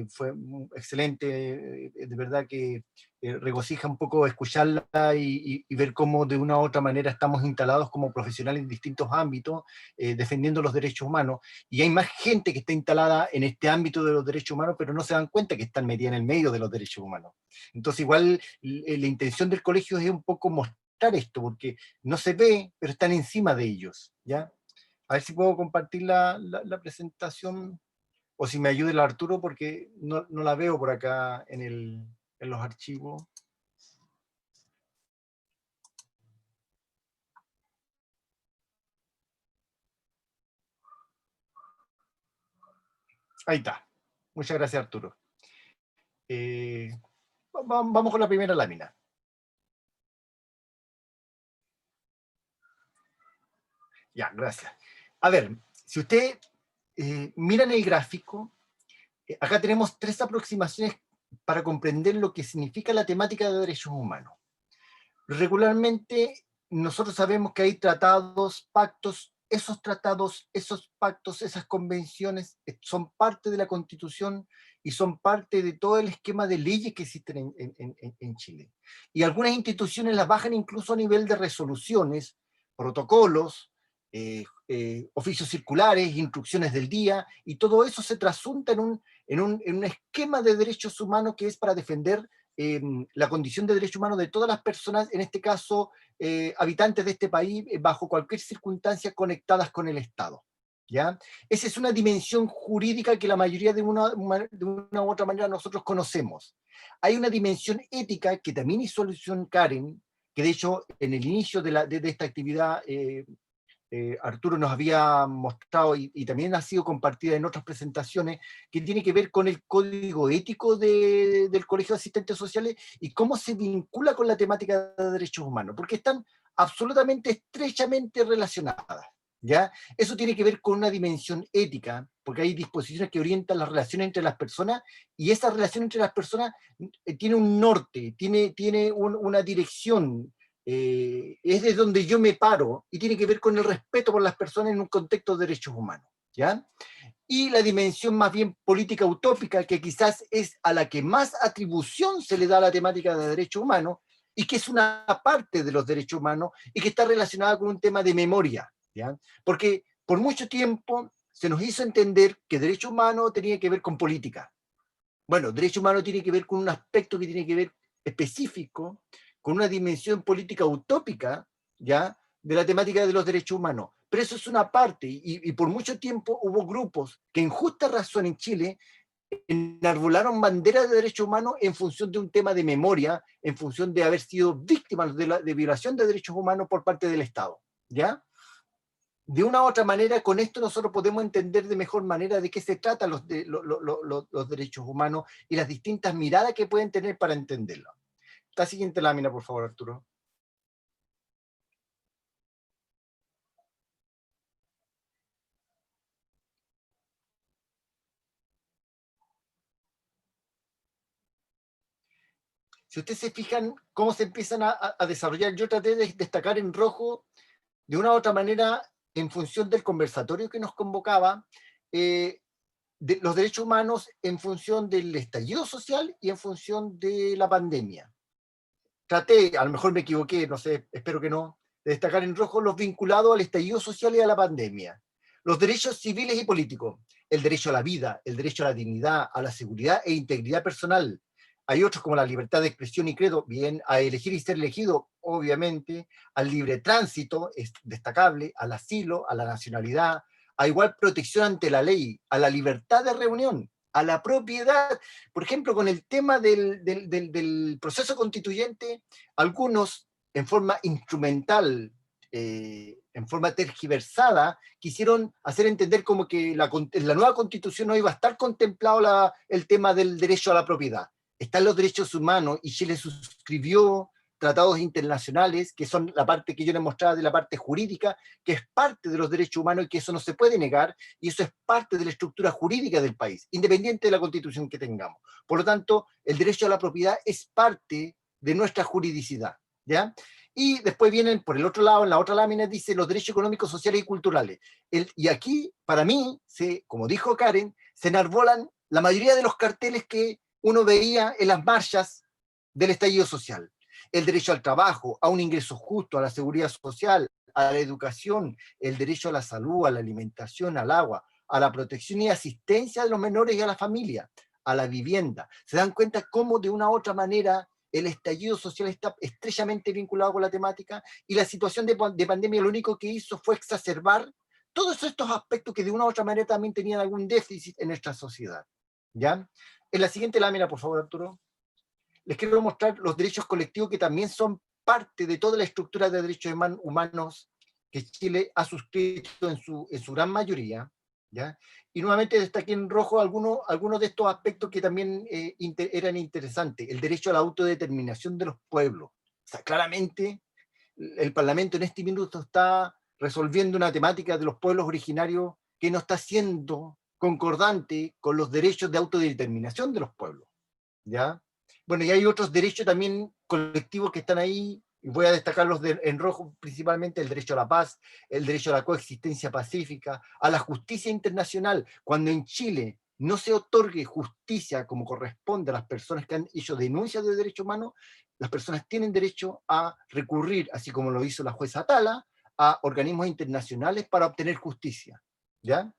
fue excelente, de verdad que regocija un poco escucharla y ver cómo de una u otra manera estamos instalados como profesionales en distintos ámbitos, defendiendo los derechos humanos, y hay más gente que está instalada en este ámbito de los derechos humanos, pero no se dan cuenta que están metidas en el medio de los derechos humanos. Entonces igual la intención del colegio es un poco mostrar esto, porque no se ve, pero están encima de ellos, ¿ya? A ver si puedo compartir la presentación, o si me ayuda el Arturo, porque no la veo por acá en los archivos. Ahí está. Muchas gracias, Arturo. Vamos con la primera lámina. Ya, gracias. A ver, si usted miran el gráfico, acá tenemos 3 aproximaciones para comprender lo que significa la temática de derechos humanos. Regularmente nosotros sabemos que hay tratados, pactos, esos tratados, esos pactos, esas convenciones son parte de la Constitución y son parte de todo el esquema de leyes que existen en Chile. Y algunas instituciones las bajan incluso a nivel de resoluciones, protocolos, oficios circulares, instrucciones del día, y todo eso se trasunta en un esquema de derechos humanos que es para defender la condición de derechos humanos de todas las personas, en este caso habitantes de este país, bajo cualquier circunstancia conectadas con el Estado, ¿ya? Esa es una dimensión jurídica que la mayoría de una u otra manera nosotros conocemos. Hay una dimensión ética que también hizo alusión Karen, que de hecho en el inicio de esta actividad Arturo nos había mostrado y también ha sido compartida en otras presentaciones, que tiene que ver con el código ético del Colegio de Asistentes Sociales y cómo se vincula con la temática de derechos humanos, porque están absolutamente estrechamente relacionadas. ¿Ya? Eso tiene que ver con una dimensión ética, porque hay disposiciones que orientan las relaciones entre las personas, y esa relación entre las personas tiene un norte, tiene una dirección, es de donde yo me paro, y tiene que ver con el respeto por las personas en un contexto de derechos humanos. ¿Ya? Y la dimensión más bien política utópica, que quizás es a la que más atribución se le da a la temática de derechos humanos, y que es una parte de los derechos humanos, y que está relacionada con un tema de memoria. ¿Ya? Porque por mucho tiempo se nos hizo entender que derecho humano tenía que ver con política. Bueno, derecho humano tiene que ver con un aspecto que tiene que ver específico, con una dimensión política utópica, ¿ya? De la temática de los derechos humanos. Pero eso es una parte, y por mucho tiempo hubo grupos que en justa razón en Chile enarbolaron banderas de derechos humanos en función de un tema de memoria, en función de haber sido víctimas de violación de derechos humanos por parte del Estado. ¿Ya? De una u otra manera, con esto nosotros podemos entender de mejor manera de qué se tratan los derechos humanos y las distintas miradas que pueden tener para entenderlo. La siguiente lámina, por favor, Arturo. Si ustedes se fijan cómo se empiezan a desarrollar, yo traté de destacar en rojo, de una u otra manera, en función del conversatorio que nos convocaba, de los derechos humanos en función del estallido social y en función de la pandemia. Traté, a lo mejor me equivoqué, no sé, espero que no, de destacar en rojo los vinculados al estallido social y a la pandemia. Los derechos civiles y políticos, el derecho a la vida, el derecho a la dignidad, a la seguridad e integridad personal. Hay otros como la libertad de expresión y credo, bien, a elegir y ser elegido, obviamente, al libre tránsito, es destacable, al asilo, a la nacionalidad, a igual protección ante la ley, a la libertad de reunión, a la propiedad. Por ejemplo, con el tema del proceso constituyente, algunos en forma instrumental, en forma tergiversada, quisieron hacer entender como que en la nueva constitución no iba a estar contemplado el tema del derecho a la propiedad. Están los derechos humanos y Chile suscribió tratados internacionales, que son la parte que yo les mostraba de la parte jurídica, que es parte de los derechos humanos y que eso no se puede negar, y eso es parte de la estructura jurídica del país, independiente de la constitución que tengamos. Por lo tanto, el derecho a la propiedad es parte de nuestra juridicidad, ¿ya? Y después vienen, por el otro lado, en la otra lámina dice los derechos económicos, sociales y culturales. Y aquí, para mí, como dijo Karen, se enarbolan la mayoría de los carteles que uno veía en las marchas del estallido social. El derecho al trabajo, a un ingreso justo, a la seguridad social, a la educación, el derecho a la salud, a la alimentación, al agua, a la protección y asistencia de los menores y a la familia, a la vivienda. ¿Se dan cuenta cómo de una u otra manera el estallido social está estrechamente vinculado con la temática? Y la situación de pandemia lo único que hizo fue exacerbar todos estos aspectos que de una u otra manera también tenían algún déficit en nuestra sociedad. ¿Ya? En la siguiente lámina, por favor, Arturo. Les quiero mostrar los derechos colectivos que también son parte de toda la estructura de derechos humanos que Chile ha suscrito en su gran mayoría, ¿ya? Y nuevamente destaqué en rojo algunos de estos aspectos que también eran interesantes. El derecho a la autodeterminación de los pueblos. O sea, claramente el Parlamento en este minuto está resolviendo una temática de los pueblos originarios que no está siendo concordante con los derechos de autodeterminación de los pueblos, ¿ya? Bueno, y hay otros derechos también colectivos que están ahí, y voy a destacarlos en rojo principalmente: el derecho a la paz, el derecho a la coexistencia pacífica, a la justicia internacional. Cuando en Chile no se otorgue justicia como corresponde a las personas que han hecho denuncias de derechos humanos, las personas tienen derecho a recurrir, así como lo hizo la jueza Atala, a organismos internacionales para obtener justicia, ¿ya?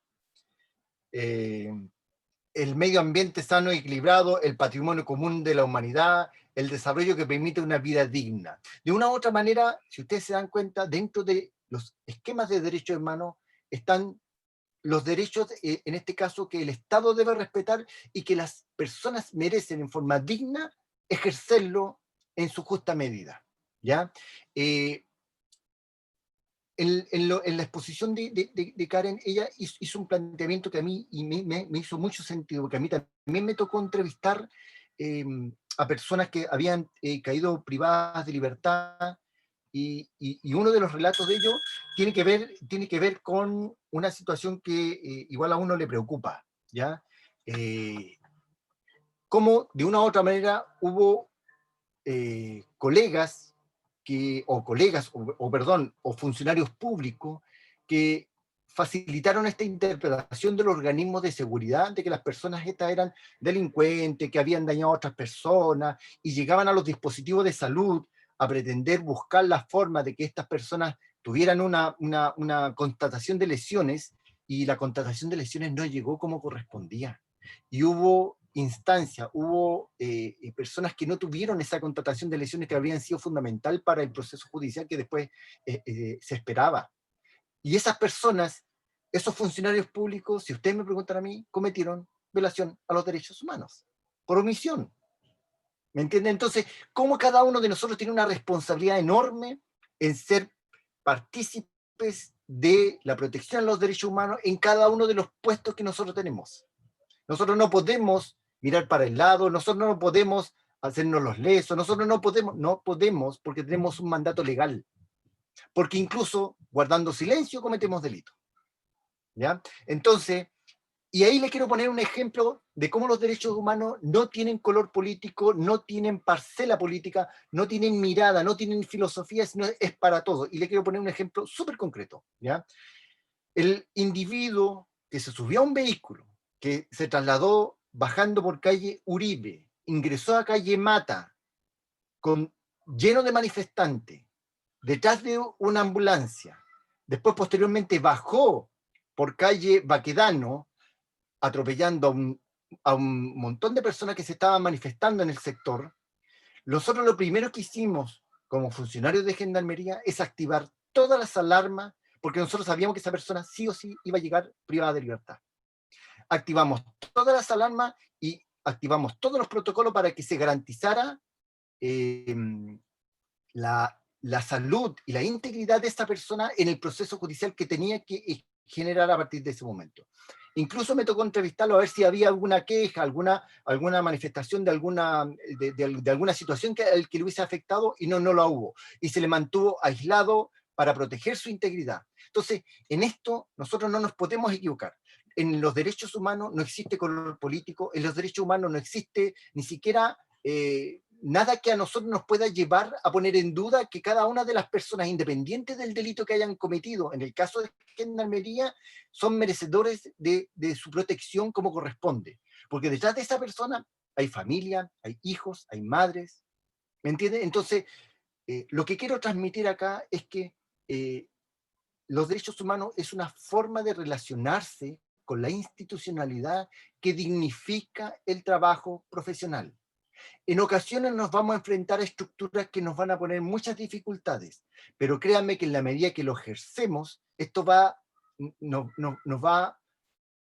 El medio ambiente sano y equilibrado, el patrimonio común de la humanidad, el desarrollo que permite una vida digna. De una u otra manera, si ustedes se dan cuenta, dentro de los esquemas de derechos humanos están los derechos, en este caso, que el Estado debe respetar y que las personas merecen en forma digna ejercerlo en su justa medida. ¿ya? En la exposición de Karen, ella hizo un planteamiento que a mí me hizo mucho sentido, porque a mí también me tocó entrevistar a personas que habían caído privadas de libertad, y uno de los relatos de ellos tiene que ver con una situación que igual a uno le preocupa, ¿ya? Cómo de una u otra manera hubo colegas o funcionarios públicos que facilitaron esta interpretación del organismo de seguridad de que las personas estas eran delincuentes, que habían dañado a otras personas, y llegaban a los dispositivos de salud a pretender buscar la forma de que estas personas tuvieran una constatación de lesiones, y la constatación de lesiones no llegó como correspondía. Y hubo instancias, hubo personas que no tuvieron esa constatación de lesiones que habrían sido fundamental para el proceso judicial que después se esperaba. Y esas personas, esos funcionarios públicos, si ustedes me preguntan a mí, cometieron violación a los derechos humanos, por omisión. ¿Me entienden? Entonces, ¿cómo cada uno de nosotros tiene una responsabilidad enorme en ser partícipes de la protección de los derechos humanos en cada uno de los puestos que nosotros tenemos? Nosotros no podemos mirar para el lado, nosotros no podemos hacernos los lesos, nosotros no podemos porque tenemos un mandato legal. Porque incluso guardando silencio cometemos delito. ¿Ya? Entonces, y ahí le quiero poner un ejemplo de cómo los derechos humanos no tienen color político, no tienen parcela política, no tienen mirada, no tienen filosofía, sino es para todos. Y le quiero poner un ejemplo súper concreto. ¿Ya? El individuo que se subió a un vehículo, que se trasladó bajando por calle Uribe, ingresó a calle Mata, lleno de manifestantes, detrás de una ambulancia, después posteriormente bajó por calle Baquedano, atropellando a un montón de personas que se estaban manifestando en el sector. Nosotros lo primero que hicimos como funcionarios de Gendarmería es activar todas las alarmas, porque nosotros sabíamos que esa persona sí o sí iba a llegar privada de libertad. Activamos todas las alarmas y activamos todos los protocolos para que se garantizara la salud y la integridad de esta persona en el proceso judicial que tenía que generar a partir de ese momento. Incluso me tocó entrevistarlo a ver si había alguna queja, alguna manifestación de alguna situación que le hubiese afectado, y no la hubo. Y se le mantuvo aislado para proteger su integridad. Entonces, en esto nosotros no nos podemos equivocar. En los derechos humanos no existe color político, en los derechos humanos no existe ni siquiera nada que a nosotros nos pueda llevar a poner en duda que cada una de las personas, independientes del delito que hayan cometido, en el caso de Gendarmería, son merecedores de su protección como corresponde. Porque detrás de esa persona hay familia, hay hijos, hay madres, ¿me entiendes? Entonces, lo que quiero transmitir acá es que los derechos humanos es una forma de relacionarse con la institucionalidad que dignifica el trabajo profesional. En ocasiones nos vamos a enfrentar a estructuras que nos van a poner muchas dificultades, pero créanme que en la medida que lo ejercemos, esto nos va a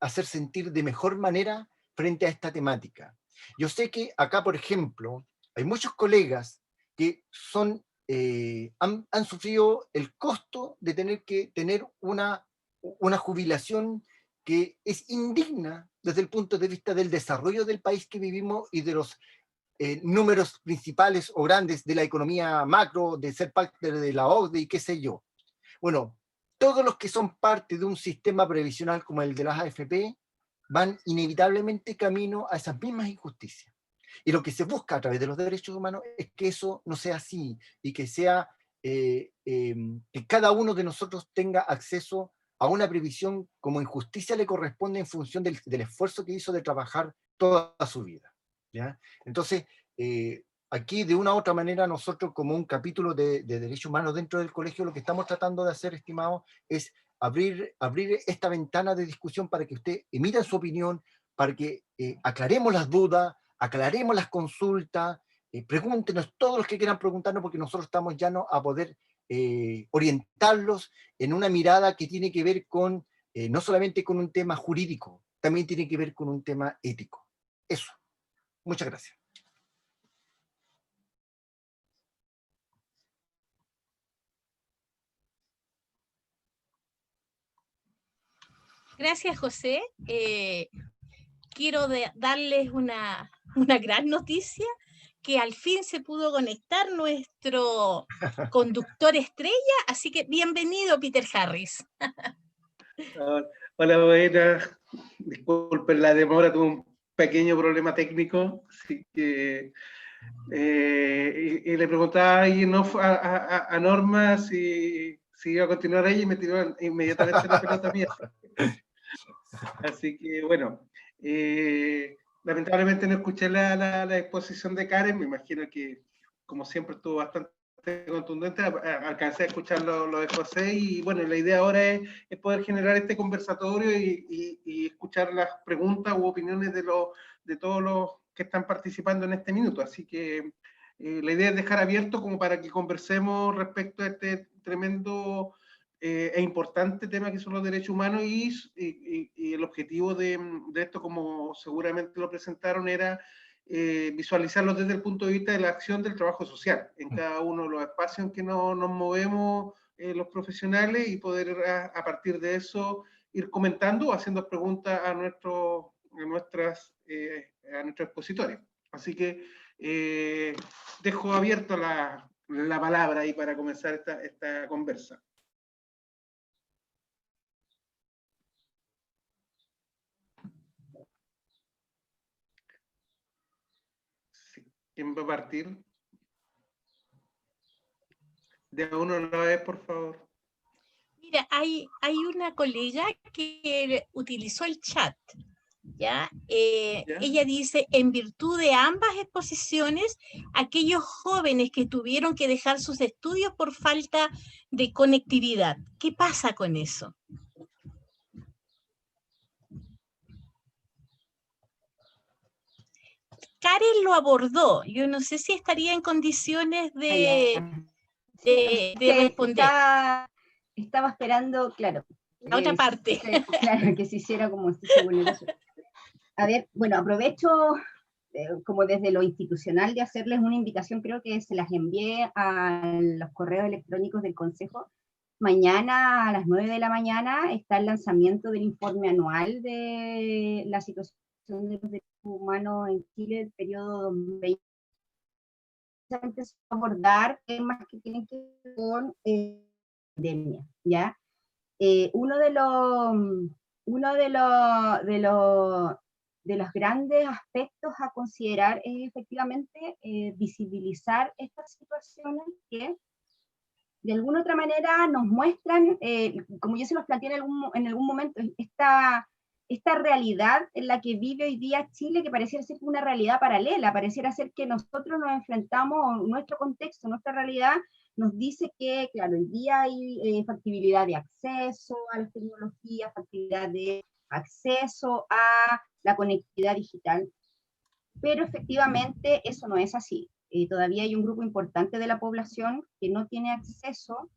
hacer sentir de mejor manera frente a esta temática. Yo sé que acá, por ejemplo, hay muchos colegas que han sufrido el costo de tener que tener una jubilación que es indigna desde el punto de vista del desarrollo del país que vivimos y de los números principales o grandes de la economía macro, de ser parte de la OCDE y qué sé yo. Bueno, todos los que son parte de un sistema previsional como el de las AFP van inevitablemente camino a esas mismas injusticias. Y lo que se busca a través de los derechos humanos es que eso no sea así, y que sea que cada uno de nosotros tenga acceso a una previsión como en justicia le corresponde en función del esfuerzo que hizo de trabajar toda su vida. ¿Ya? Entonces, aquí de una u otra manera nosotros como un capítulo de derechos humanos dentro del colegio lo que estamos tratando de hacer, estimados, es abrir esta ventana de discusión para que usted emita su opinión, para que aclaremos las dudas, aclaremos las consultas, pregúntenos todos los que quieran preguntarnos, porque nosotros estamos llanos a poder orientarlos en una mirada que tiene que ver con, no solamente con un tema jurídico, también tiene que ver con un tema ético. Eso. Muchas gracias. Gracias, José. Quiero darles una gran noticia, que al fin se pudo conectar nuestro conductor estrella, así que bienvenido, Peter Harris. Hola, buenas. Disculpen la demora, tuve un pequeño problema técnico, así que y le preguntaba ahí a Norma si iba a continuar ella y me tiró inmediatamente la pelota mía. Así que bueno, lamentablemente no escuché la exposición de Karen, me imagino que como siempre estuvo bastante contundente, alcancé a escuchar lo de José y bueno, la idea ahora es poder generar este conversatorio y escuchar las preguntas u opiniones de todos los que están participando en este minuto, así que la idea es dejar abierto como para que conversemos respecto a este tremendo e importante tema que son los derechos humanos y el objetivo de esto, como seguramente lo presentaron, era visualizarlo desde el punto de vista de la acción del trabajo social en cada uno de los espacios en que nos movemos los profesionales y poder a partir de eso ir comentando o haciendo preguntas a nuestros expositores. Así que dejo abierto la palabra ahí para comenzar esta conversa. ¿Quién va a partir? De uno a la vez, por favor. Mira, hay una colega que utilizó el chat, ¿ya? Ella dice, en virtud de ambas exposiciones, aquellos jóvenes que tuvieron que dejar sus estudios por falta de conectividad. ¿Qué pasa con eso? Karen lo abordó. Yo no sé si estaría en condiciones de responder. Estaba esperando, claro. La otra parte. Claro, que se hiciera como si se vulnerase. A ver, bueno, aprovecho como desde lo institucional de hacerles una invitación, creo que se las envié a los correos electrónicos del Consejo. Mañana a las 9 de la mañana está el lanzamiento del informe anual de la situación de los derechos humanos en Chile, el periodo 2020. Abordar temas que tienen que ver con pandemia, ¿ya? Uno de los grandes aspectos a considerar es efectivamente visibilizar estas situaciones que de alguna otra manera nos muestran, como yo se los planteé en algún momento, esta realidad en la que vive hoy día Chile, que pareciera ser una realidad paralela, pareciera ser que nosotros nos enfrentamos, nuestro contexto, nuestra realidad, nos dice que, claro, hoy día hay factibilidad de acceso a las tecnologías, factibilidad de acceso a la conectividad digital, pero efectivamente eso no es así. Todavía hay un grupo importante de la población que no tiene acceso,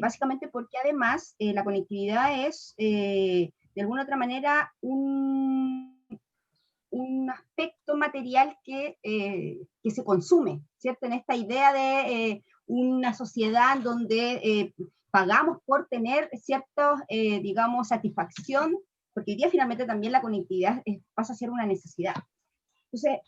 básicamente porque además la conectividad es, de alguna otra manera, un aspecto material que se consume, ¿cierto? En esta idea de una sociedad donde pagamos por tener cierta, digamos, satisfacción, porque hoy día finalmente también la conectividad pasa a ser una necesidad. Entonces,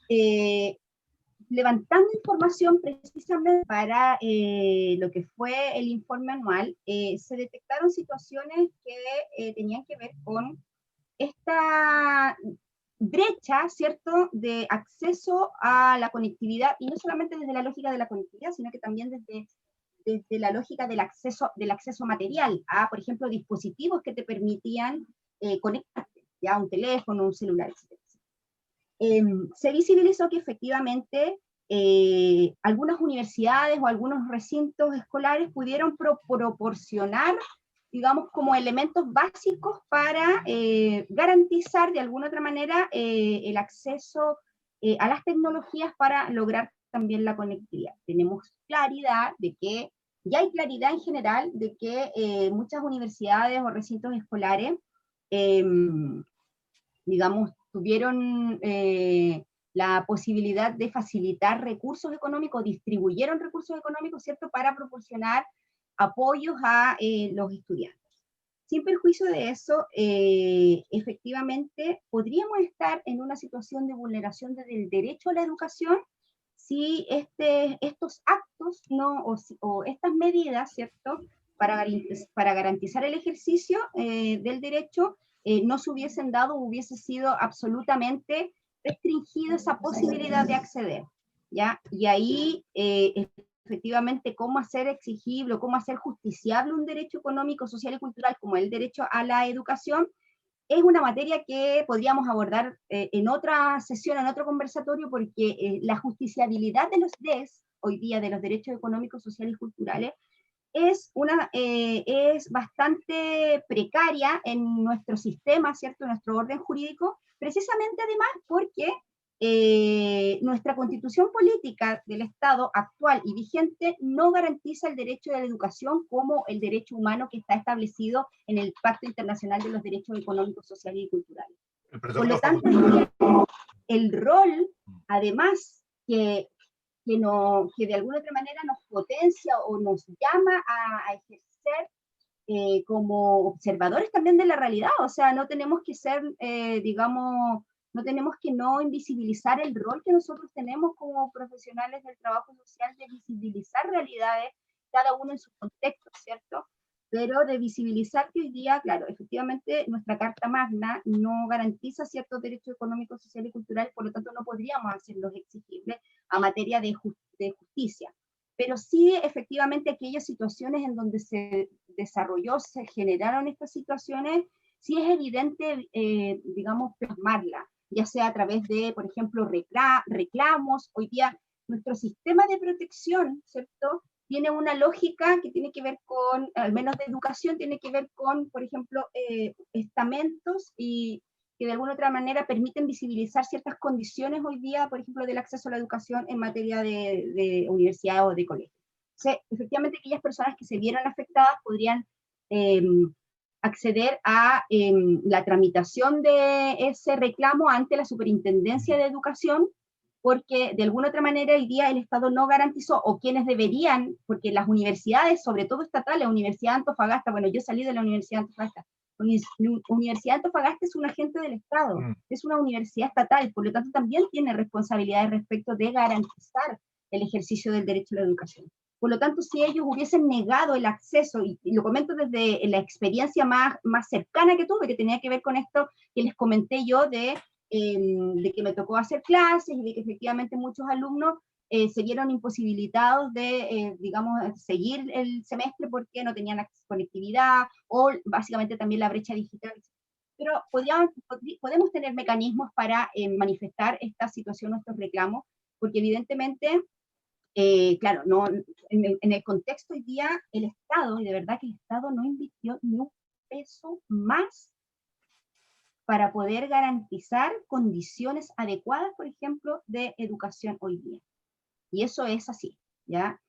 levantando información precisamente para lo que fue el informe anual, se detectaron situaciones que tenían que ver con esta brecha, ¿cierto?, de acceso a la conectividad, y no solamente desde la lógica de la conectividad, sino que también desde la lógica del acceso material a, por ejemplo, dispositivos que te permitían conectarte, ya un teléfono, un celular, etc. Se visibilizó que efectivamente algunas universidades o algunos recintos escolares pudieron proporcionar, digamos, como elementos básicos para garantizar de alguna otra manera el acceso a las tecnologías para lograr también la conectividad. Tenemos claridad de que, ya hay claridad en general de que muchas universidades o recintos escolares, digamos, tuvieron la posibilidad de facilitar recursos económicos, distribuyeron recursos económicos, ¿cierto?, para proporcionar apoyos a los estudiantes. sin perjuicio de eso, efectivamente podríamos estar en una situación de vulneración del derecho a la educación si estos actos o estas medidas, ¿cierto?, para garantizar el ejercicio del derecho no se hubiesen dado, hubiese sido absolutamente restringida esa posibilidad de acceder, ¿ya? Y ahí, efectivamente, cómo hacer exigible o cómo hacer justiciable un derecho económico, social y cultural como el derecho a la educación, es una materia que podríamos abordar en otra sesión, en otro conversatorio, porque la justiciabilidad de los DES, hoy día de los derechos económicos, sociales y culturales, es bastante precaria en nuestro sistema, ¿cierto?, en nuestro orden jurídico, precisamente además porque nuestra constitución política del Estado actual y vigente no garantiza el derecho de la educación como el derecho humano que está establecido en el Pacto Internacional de los Derechos Económicos, Sociales y Culturales. Por lo tanto, el rol, además, que de alguna otra manera nos potencia o nos llama a ejercer como observadores también de la realidad, o sea, no tenemos que ser, digamos, no tenemos que no invisibilizar el rol que nosotros tenemos como profesionales del trabajo social, de visibilizar realidades, cada uno en su contexto, ¿cierto? Pero de visibilizar que hoy día, claro, efectivamente nuestra Carta Magna no garantiza ciertos derechos económicos, sociales y culturales, por lo tanto no podríamos hacerlos exigibles a materia de justicia. Pero sí, efectivamente, aquellas situaciones en donde se desarrolló, se generaron estas situaciones, sí es evidente, digamos, plasmarla, ya sea a través de, por ejemplo, reclamos. Hoy día nuestro sistema de protección, ¿cierto?, tiene una lógica que tiene que ver con, al menos de educación, tiene que ver con, por ejemplo, estamentos y que de alguna otra manera permiten visibilizar ciertas condiciones hoy día, por ejemplo, del acceso a la educación en materia de universidad o de colegio. O sea, efectivamente, aquellas personas que se vieran afectadas podrían acceder a la tramitación de ese reclamo ante la Superintendencia de Educación, porque de alguna otra manera hoy día el Estado no garantizó, o quienes deberían, porque las universidades, sobre todo estatales, la Universidad de Antofagasta, bueno, yo salí de la Universidad de Antofagasta, la Universidad de Antofagasta es un agente del Estado, es una universidad estatal, por lo tanto también tiene responsabilidades respecto de garantizar el ejercicio del derecho a la educación. Por lo tanto, si ellos hubiesen negado el acceso, y lo comento desde la experiencia más cercana que tuve, que tenía que ver con esto que les comenté yo de que me tocó hacer clases y de que efectivamente muchos alumnos se vieron imposibilitados de, digamos, seguir el semestre porque no tenían conectividad o básicamente también la brecha digital. Pero podemos tener mecanismos para manifestar esta situación, nuestros reclamos, porque evidentemente, claro, no, en el contexto hoy día, el Estado, y de verdad que el Estado no invirtió ni un peso más para poder garantizar condiciones adecuadas, por ejemplo, de educación hoy día. Y eso es así, ¿ya?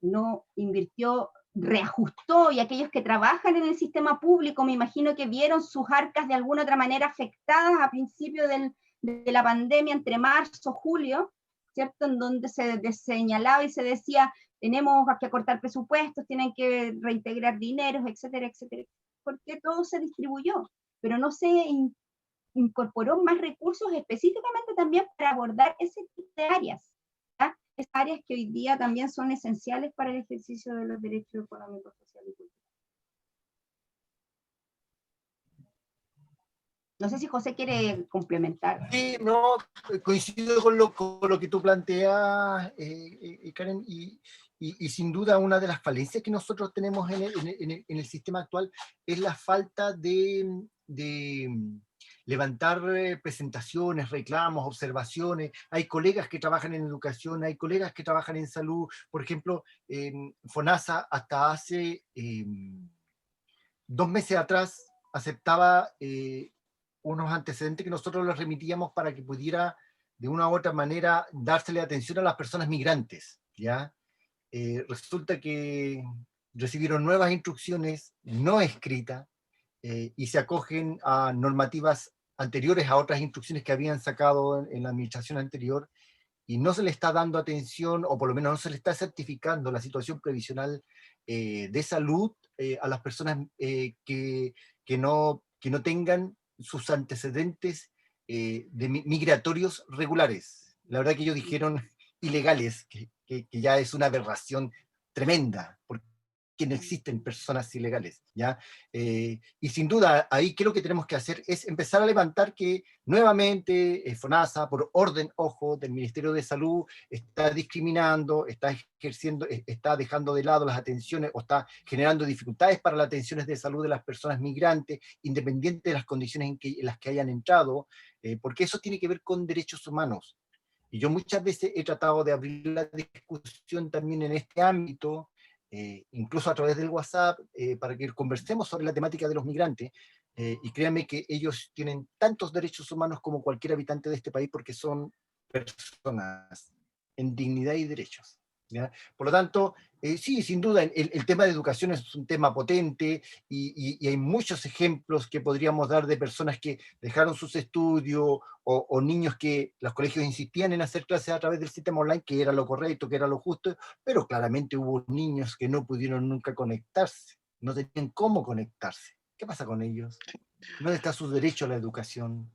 No invirtió, reajustó, y aquellos que trabajan en el sistema público, me imagino que vieron sus arcas de alguna otra manera afectadas a principios de la pandemia, entre marzo, julio, ¿cierto? En donde se señalaba y se decía, tenemos que acortar presupuestos, tienen que reintegrar dineros, etcétera, etcétera, porque todo se distribuyó, pero no se incorporó más recursos específicamente también para abordar ese tipo de áreas, ¿ya? Esas áreas que hoy día también son esenciales para el ejercicio de los derechos económicos, sociales y culturales. No sé si José quiere complementar. Sí, no, coincido con lo que tú planteas, Karen, y sin duda una de las falencias que nosotros tenemos en el sistema actual es la falta de levantar presentaciones, reclamos, observaciones. Hay colegas que trabajan en educación, hay colegas que trabajan en salud. Por ejemplo, FONASA hasta hace 2 meses atrás aceptaba unos antecedentes que nosotros les remitíamos para que pudiera de una u otra manera dársele atención a las personas migrantes, ¿ya? Resulta que recibieron nuevas instrucciones no escritas y se acogen a normativas anteriores a otras instrucciones que habían sacado en la administración anterior, y no se le está dando atención, o por lo menos no se le está certificando la situación previsional de salud a las personas que no tengan sus antecedentes migratorios regulares. La verdad que ellos dijeron ilegales, que ya es una aberración tremenda, porque no existen personas ilegales, ¿ya? Y sin duda, ahí creo que tenemos que hacer es empezar a levantar que nuevamente FONASA, por orden, ojo, del Ministerio de Salud, está discriminando, está ejerciendo, está dejando de lado las atenciones o está generando dificultades para las atenciones de salud de las personas migrantes, independiente de las condiciones en las que hayan entrado, porque eso tiene que ver con derechos humanos. Y yo muchas veces he tratado de abrir la discusión también en este ámbito, incluso a través del WhatsApp, para que conversemos sobre la temática de los migrantes, y créanme que ellos tienen tantos derechos humanos como cualquier habitante de este país, porque son personas en dignidad y derechos, ¿ya? Por lo tanto, sí, sin duda, el tema de educación es un tema potente, y hay muchos ejemplos que podríamos dar de personas que dejaron sus estudios, o niños que los colegios insistían en hacer clases a través del sistema online, que era lo correcto, que era lo justo, pero claramente hubo niños que no pudieron nunca conectarse, no tenían cómo conectarse. ¿Qué pasa con ellos? ¿Dónde está su derecho a la educación?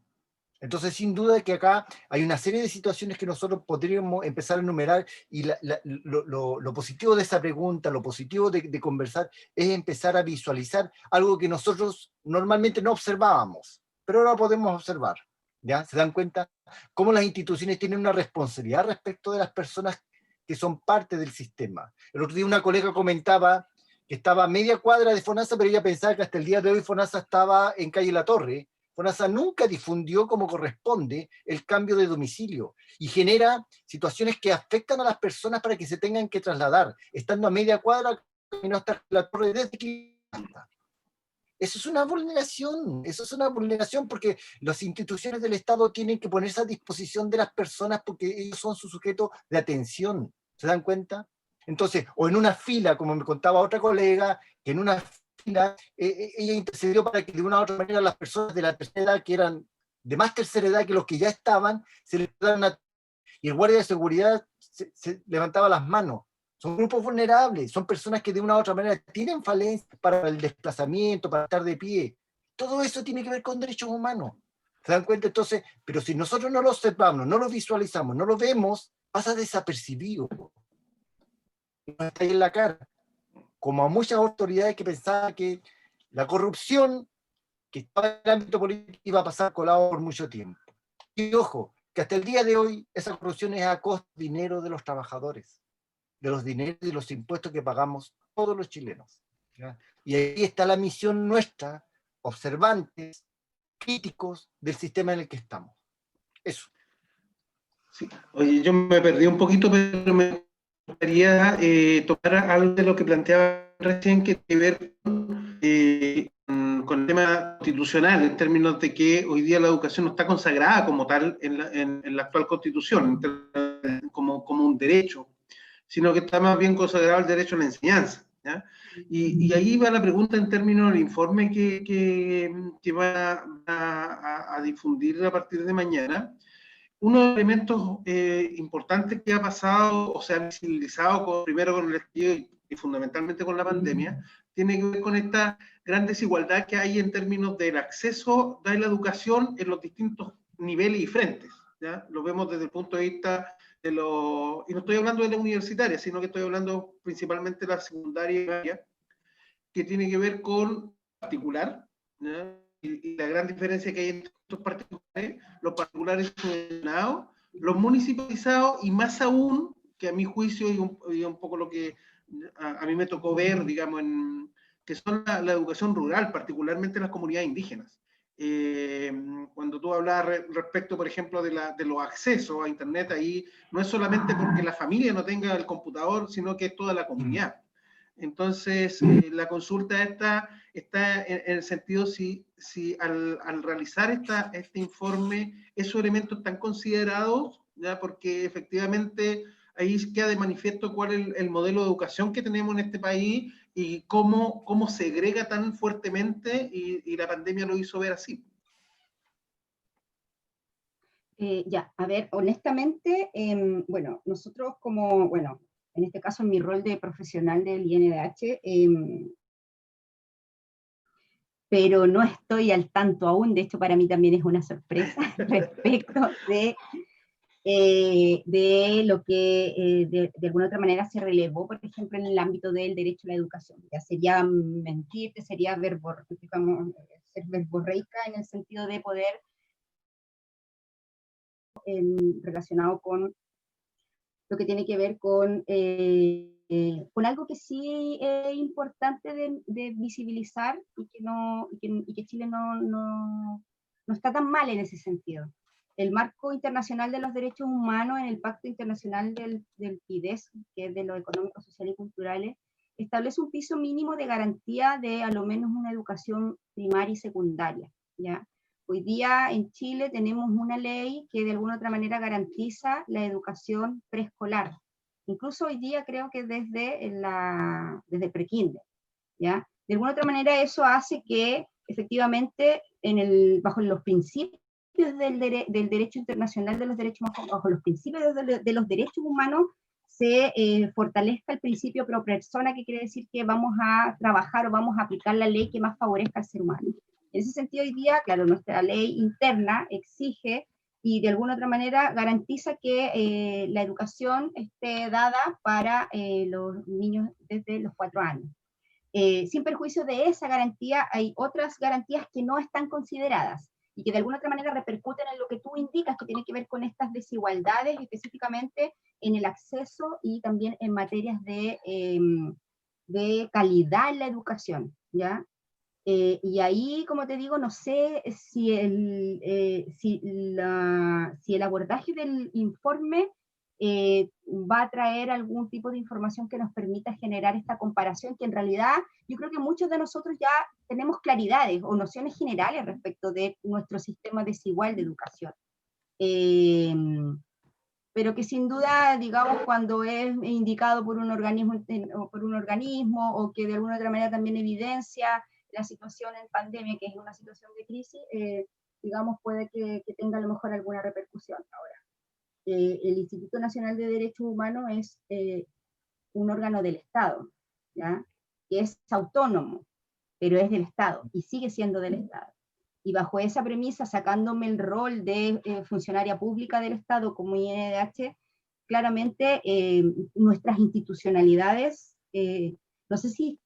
Entonces, sin duda que acá hay una serie de situaciones que nosotros podríamos empezar a enumerar, y lo positivo de esa pregunta, lo positivo de conversar, es empezar a visualizar algo que nosotros normalmente no observábamos, pero ahora podemos observar, ¿ya? ¿Se dan cuenta? Cómo las instituciones tienen una responsabilidad respecto de las personas que son parte del sistema. El otro día una colega comentaba que estaba a media cuadra de FONASA, pero ella pensaba que hasta el día de hoy FONASA estaba en calle La Torre. FONASA nunca difundió como corresponde el cambio de domicilio, y genera situaciones que afectan a las personas para que se tengan que trasladar, estando a media cuadra, camino hasta La Torre desde aquí. Eso es una vulneración, porque las instituciones del Estado tienen que ponerse a disposición de las personas, porque ellos son su sujeto de atención. ¿Se dan cuenta? Entonces, o en una fila, como me contaba otra colega, que en una fila ella intercedió para que de una u otra manera las personas de la tercera edad, que eran de más tercera edad que los que ya estaban, se les daban y el guardia de seguridad se levantaba las manos. Son grupos vulnerables, son personas que de una u otra manera tienen falencias para el desplazamiento, para estar de pie. Todo eso tiene que ver con derechos humanos. ¿Se dan cuenta? Entonces, pero si nosotros no lo observamos, no lo visualizamos, no lo vemos, pasa desapercibido. No está ahí en la cara. Como a muchas autoridades que pensaban que la corrupción que estaba en el ámbito político iba a pasar colado por mucho tiempo. Y ojo, que hasta el día de hoy esa corrupción es a costo de dinero de los trabajadores, de los dineros y los impuestos que pagamos todos los chilenos, ¿ya? Y ahí está la misión nuestra, observantes, críticos del sistema en el que estamos. Eso. Sí. Oye, yo me perdí un poquito, pero me gustaría tocar algo de lo que planteaba recién, que tiene que ver con el tema constitucional, en términos de que hoy día la educación no está consagrada como tal en la actual Constitución, como un derecho, sino que está más bien consagrado el derecho a la enseñanza, ¿ya? Y ahí va la pregunta en términos del informe que va a difundir a partir de mañana. Uno de los elementos importantes que ha pasado o se ha visibilizado primero con el estallido y fundamentalmente con la pandemia, tiene que ver con esta gran desigualdad que hay en términos del acceso a la educación en los distintos niveles y frentes, ¿ya? Lo vemos desde el punto de vista y no estoy hablando de la universitaria, sino que estoy hablando principalmente de la secundaria, que tiene que ver con particular, ¿ya? Y la gran diferencia que hay entre estos particulares, los particulares subvencionados, los municipalizados, y más aún, que a mi juicio, y un poco lo que a mí me tocó ver, digamos, que son la educación rural, particularmente las comunidades indígenas. Cuando tú hablas respecto, por ejemplo, de los accesos a Internet, ahí no es solamente porque la familia no tenga el computador, sino que es toda la comunidad. Entonces, la consulta está en el sentido si al realizar este informe, esos elementos están considerados, ¿ya? Porque efectivamente ahí queda de manifiesto cuál es el modelo de educación que tenemos en este país y cómo segrega tan fuertemente, y la pandemia lo hizo ver así. Ya, a ver, honestamente, bueno, nosotros como, bueno, en este caso en mi rol de profesional del INDH, pero no estoy al tanto aún, de hecho para mí también es una sorpresa respecto de lo que de alguna otra manera se relevó, por ejemplo, en el ámbito del derecho a la educación. Ya sería mentirte, sería digamos, ser verborreica en el sentido de poder, relacionado con lo que tiene que ver con algo que sí es importante de visibilizar y que Chile no está tan mal en ese sentido. El marco internacional de los derechos humanos en el Pacto Internacional del PIDES, que es de lo económico, social y culturales, establece un piso mínimo de garantía de a lo menos una educación primaria y secundaria, ¿ya? Hoy día en Chile tenemos una ley que de alguna otra manera garantiza la educación preescolar. Incluso hoy día creo que desde prekinder, ¿ya? De alguna otra manera eso hace que efectivamente bajo los principios del derecho internacional de los derechos humanos, bajo los principios de los derechos humanos, se fortalezca el principio pro persona, que quiere decir que vamos a trabajar o vamos a aplicar la ley que más favorezca al ser humano. En ese sentido, hoy día, claro, nuestra ley interna exige y de alguna otra manera garantiza que la educación esté dada para los niños desde los 4 años. Sin perjuicio de esa garantía, hay otras garantías que no están consideradas y que de alguna otra manera repercuten en lo que tú indicas, que tiene que ver con estas desigualdades, específicamente en el acceso y también en materias de calidad en la educación, ¿ya? Y ahí, como te digo, no sé si el abordaje del informe va a traer algún tipo de información que nos permita generar esta comparación, que en realidad yo creo que muchos de nosotros ya tenemos claridades o nociones generales respecto de nuestro sistema desigual de educación. Pero que sin duda, digamos, cuando es indicado por un organismo o que de alguna otra manera también evidencia la situación en pandemia, que es una situación de crisis, digamos, puede que tenga a lo mejor alguna repercusión. Ahora, el Instituto Nacional de Derechos Humanos es un órgano del Estado, ¿ya? Que es autónomo, pero es del Estado y sigue siendo del Estado. Y bajo esa premisa, sacándome el rol de funcionaria pública del Estado como INDH, claramente nuestras institucionalidades, no sé si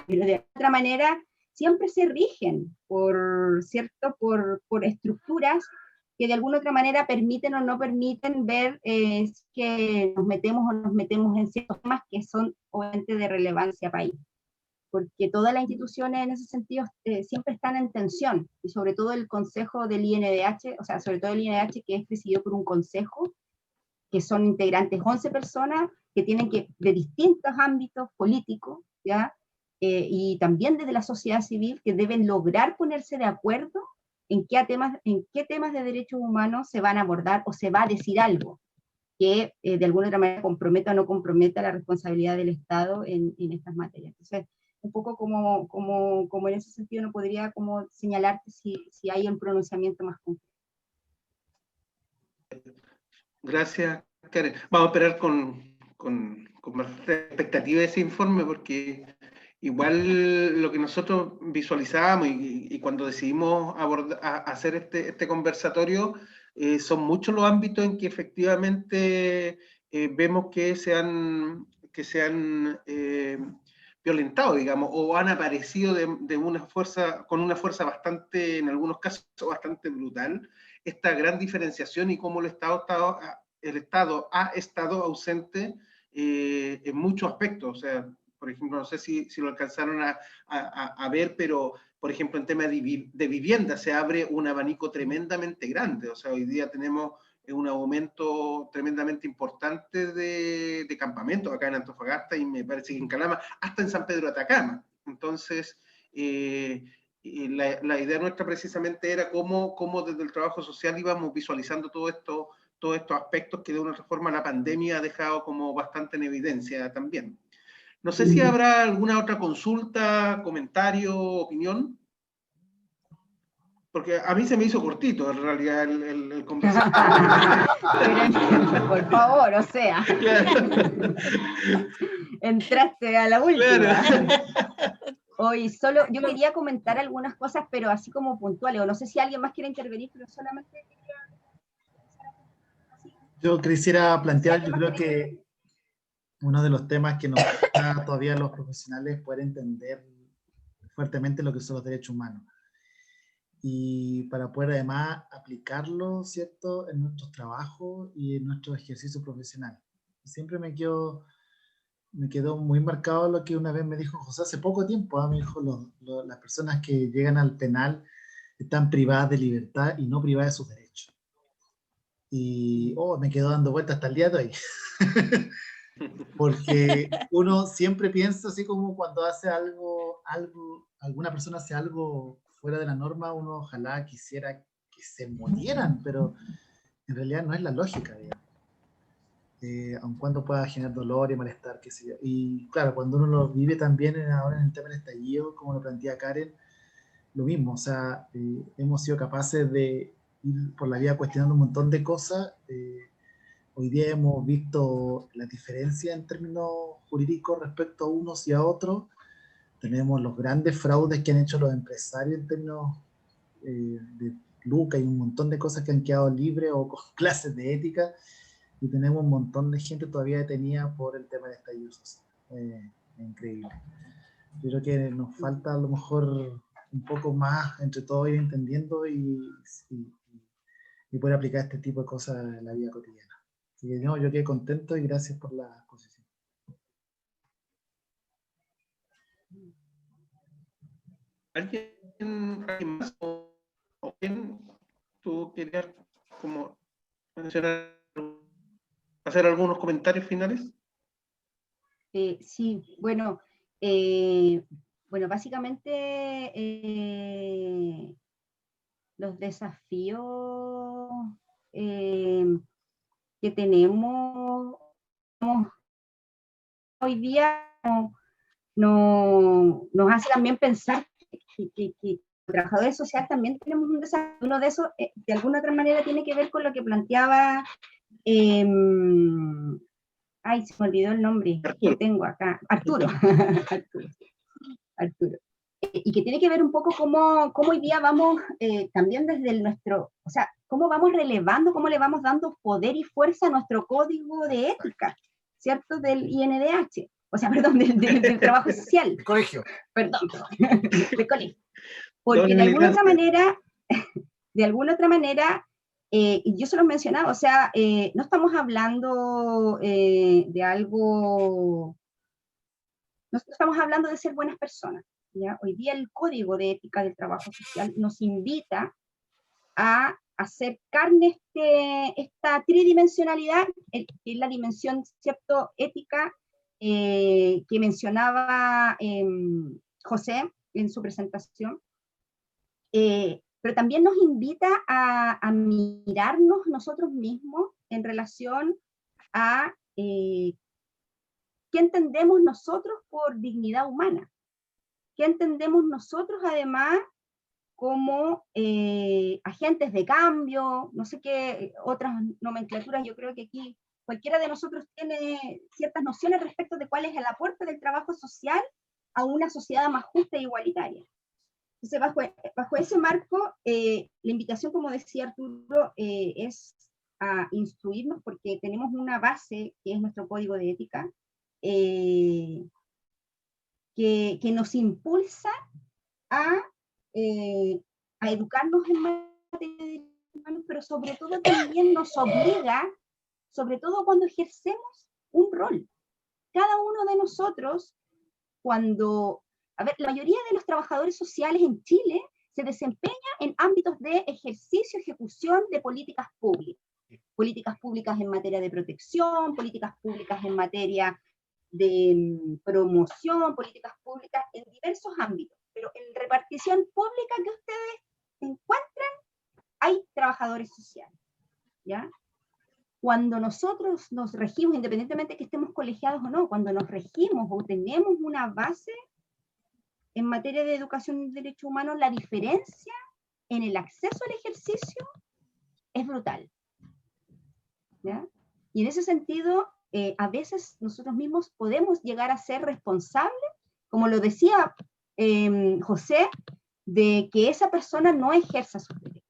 pero de otra manera, siempre se rigen por estructuras que de alguna otra manera permiten o no permiten ver que nos metemos en ciertos temas que son obviamente de relevancia país. Porque todas las instituciones en ese sentido siempre están en tensión, y sobre todo el consejo del INDH, o sea, sobre todo el INDH que es presidido por un consejo, que son integrantes 11 personas, que tienen de distintos ámbitos políticos, ¿ya? Y también desde la sociedad civil, que deben lograr ponerse de acuerdo en qué temas de derechos humanos se van a abordar o se va a decir algo que de alguna otra manera comprometa o no comprometa la responsabilidad del Estado en estas materias. Entonces, un poco como en ese sentido no podría como señalarte si hay un pronunciamiento más concreto. Gracias, Karen. Vamos a esperar con bastante expectativa de ese informe, porque igual lo que nosotros visualizábamos y cuando decidimos hacer este conversatorio, son muchos los ámbitos en que efectivamente vemos que se han violentado, digamos, o han aparecido con una fuerza bastante, en algunos casos, bastante brutal, esta gran diferenciación y cómo el Estado ha estado ausente en muchos aspectos. O sea, por ejemplo, no sé si lo alcanzaron a ver, pero, por ejemplo, en tema de vivienda se abre un abanico tremendamente grande. O sea, hoy día tenemos un aumento tremendamente importante de campamentos acá en Antofagasta y me parece que en Calama, hasta en San Pedro de Atacama. Entonces, la idea nuestra precisamente era cómo desde el trabajo social íbamos visualizando todos estos aspectos que de una otra forma la pandemia ha dejado como bastante en evidencia también. No sé si habrá alguna otra consulta, comentario, opinión. Porque a mí se me hizo cortito, en realidad, el conversatorio. Por favor, o sea, Claro. entraste a la última. Claro. Hoy solo, yo quería comentar algunas cosas, pero así como puntuales, o no sé si alguien más quiere intervenir, pero solamente Yo quisiera plantear, yo creo que uno de los temas que nos falta todavía a los profesionales es poder entender fuertemente lo que son los derechos humanos. Y para poder además aplicarlo, ¿cierto?, en nuestros trabajos y en nuestro ejercicio profesional. Siempre me quedó muy marcado lo que una vez me dijo José hace poco tiempo. Me dijo, las personas que llegan al penal están privadas de libertad y no privadas de sus derechos. Y me quedó dando vueltas hasta el día de hoy. Porque uno siempre piensa así como cuando hace alguna persona hace algo fuera de la norma, uno ojalá quisiera que se murieran, pero en realidad no es la lógica, digamos. Aun cuando pueda generar dolor y malestar, qué sé yo. Y claro, cuando uno lo vive también ahora en el tema del estallido, como lo plantea Karen, lo mismo, o sea, hemos sido capaces de ir por la vida cuestionando un montón de cosas. Hoy día hemos visto la diferencia en términos jurídicos respecto a unos y a otros. Tenemos los grandes fraudes que han hecho los empresarios en términos de lucas y un montón de cosas que han quedado libres o con clases de ética. Y tenemos un montón de gente todavía detenida por el tema de estallido social. Increíble. Yo creo que nos falta a lo mejor un poco más entre todos ir entendiendo y poder aplicar este tipo de cosas en la vida cotidiana. Así que no, yo quedé contento y gracias por la exposición. ¿Alguien más? ¿O bien tú querías como mencionar, hacer algunos comentarios finales? Sí, bueno, básicamente los desafíos que tenemos hoy día nos hace también pensar que los trabajadores sociales también tenemos un desafío. Uno de esos, de alguna otra manera, tiene que ver con lo que planteaba, se me olvidó el nombre que tengo acá, Arturo. Arturo. Y que tiene que ver un poco cómo hoy día vamos también desde nuestro, o sea, cómo vamos relevando, cómo le vamos dando poder y fuerza a nuestro código de ética, ¿cierto? Del INDH, o sea, perdón, del trabajo social. El colegio. Perdón, del colegio. Porque de alguna otra manera, y yo se lo mencionaba, o sea, no estamos hablando de algo, no estamos hablando de ser buenas personas. ¿Ya? Hoy día el Código de Ética del Trabajo Social nos invita a hacer carne esta tridimensionalidad, que es la dimensión, ¿cierto?, ética que mencionaba José en su presentación, pero también nos invita a mirarnos nosotros mismos en relación a qué entendemos nosotros por dignidad humana. ¿Qué entendemos nosotros además como agentes de cambio? No sé qué otras nomenclaturas, yo creo que aquí cualquiera de nosotros tiene ciertas nociones respecto de cuál es el aporte del trabajo social a una sociedad más justa e igualitaria. Entonces, bajo ese marco, la invitación, como decía Arturo, es a instruirnos porque tenemos una base que es nuestro código de ética, que nos impulsa a educarnos en materia de derechos humanos, pero sobre todo también nos obliga, sobre todo cuando ejercemos un rol. Cada uno de nosotros, la mayoría de los trabajadores sociales en Chile se desempeña en ámbitos de ejercicio, ejecución de políticas públicas en materia de protección, políticas públicas en materia de promoción, políticas públicas en diversos ámbitos, pero en repartición pública que ustedes encuentran, hay trabajadores sociales, ¿ya? Cuando nosotros nos regimos, independientemente de que estemos colegiados o no, cuando nos regimos o tenemos una base en materia de educación y derechos humanos, la diferencia en el acceso al ejercicio es brutal, ¿ya? Y en ese sentido, a veces nosotros mismos podemos llegar a ser responsables, como lo decía José, de que esa persona no ejerza sus derechos,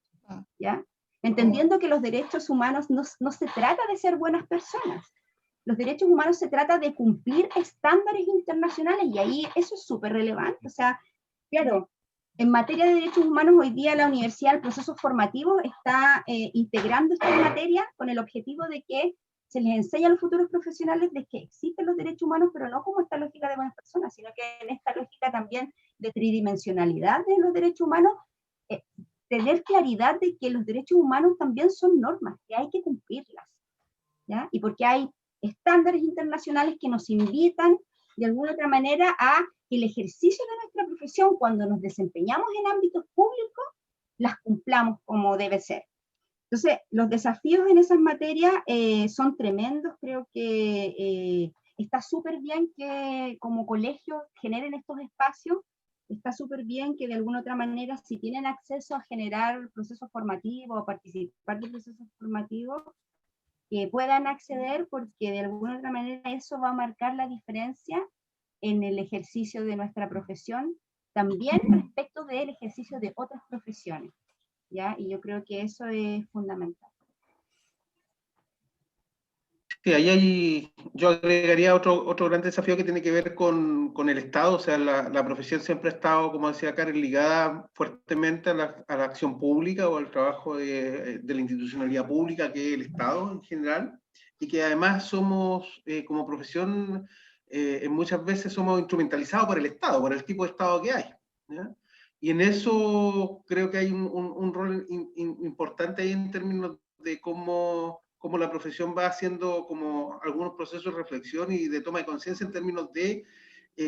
¿ya? Entendiendo que los derechos humanos no se trata de ser buenas personas. Los derechos humanos se trata de cumplir estándares internacionales, y ahí eso es súper relevante. O sea, claro, en materia de derechos humanos, hoy día la universidad, el proceso formativo, está integrando esta materia con el objetivo de que se les enseñe a los futuros profesionales de que existen los derechos humanos, pero no como esta lógica de buenas personas, sino que en esta lógica también de tridimensionalidad de los derechos humanos, tener claridad de que los derechos humanos también son normas, que hay que cumplirlas, ¿ya? Y porque hay estándares internacionales que nos invitan de alguna otra manera a que el ejercicio de nuestra profesión, cuando nos desempeñamos en ámbitos públicos, las cumplamos como debe ser. Entonces, los desafíos en esas materias son tremendos. Creo que está súper bien que como colegio generen estos espacios. Está súper bien que de alguna otra manera, si tienen acceso a generar procesos formativos o participar de procesos formativos, que puedan acceder, porque de alguna otra manera eso va a marcar la diferencia en el ejercicio de nuestra profesión, también respecto del ejercicio de otras profesiones, ¿ya? Y yo creo que eso es fundamental. Sí, ahí yo agregaría otro gran desafío que tiene que ver con el Estado. O sea, la profesión siempre ha estado, como decía Karen, ligada fuertemente a la acción pública o al trabajo de la institucionalidad pública, que es el Estado en general, y que además somos, como profesión, muchas veces somos instrumentalizados por el Estado, por el tipo de Estado que hay, ¿ya? Y en eso creo que hay un rol importante ahí en términos de cómo la profesión va haciendo como algunos procesos de reflexión y de toma de conciencia en términos de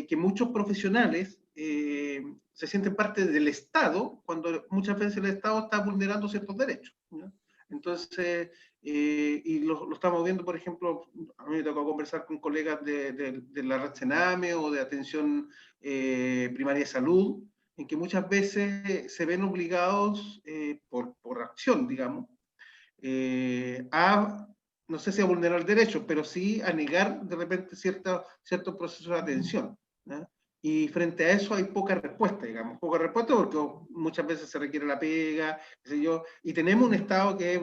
que muchos profesionales se sienten parte del Estado cuando muchas veces el Estado está vulnerando ciertos derechos, ¿no? Entonces, y lo estamos viendo, por ejemplo, a mí me tocó conversar con colegas de la red Sename o de atención primaria de salud, en que muchas veces se ven obligados por acción, digamos, no sé si a vulnerar derechos, pero sí a negar de repente ciertos procesos de atención, ¿no? Y frente a eso hay poca respuesta, digamos, poca respuesta porque muchas veces se requiere la pega, qué sé yo, y tenemos un Estado que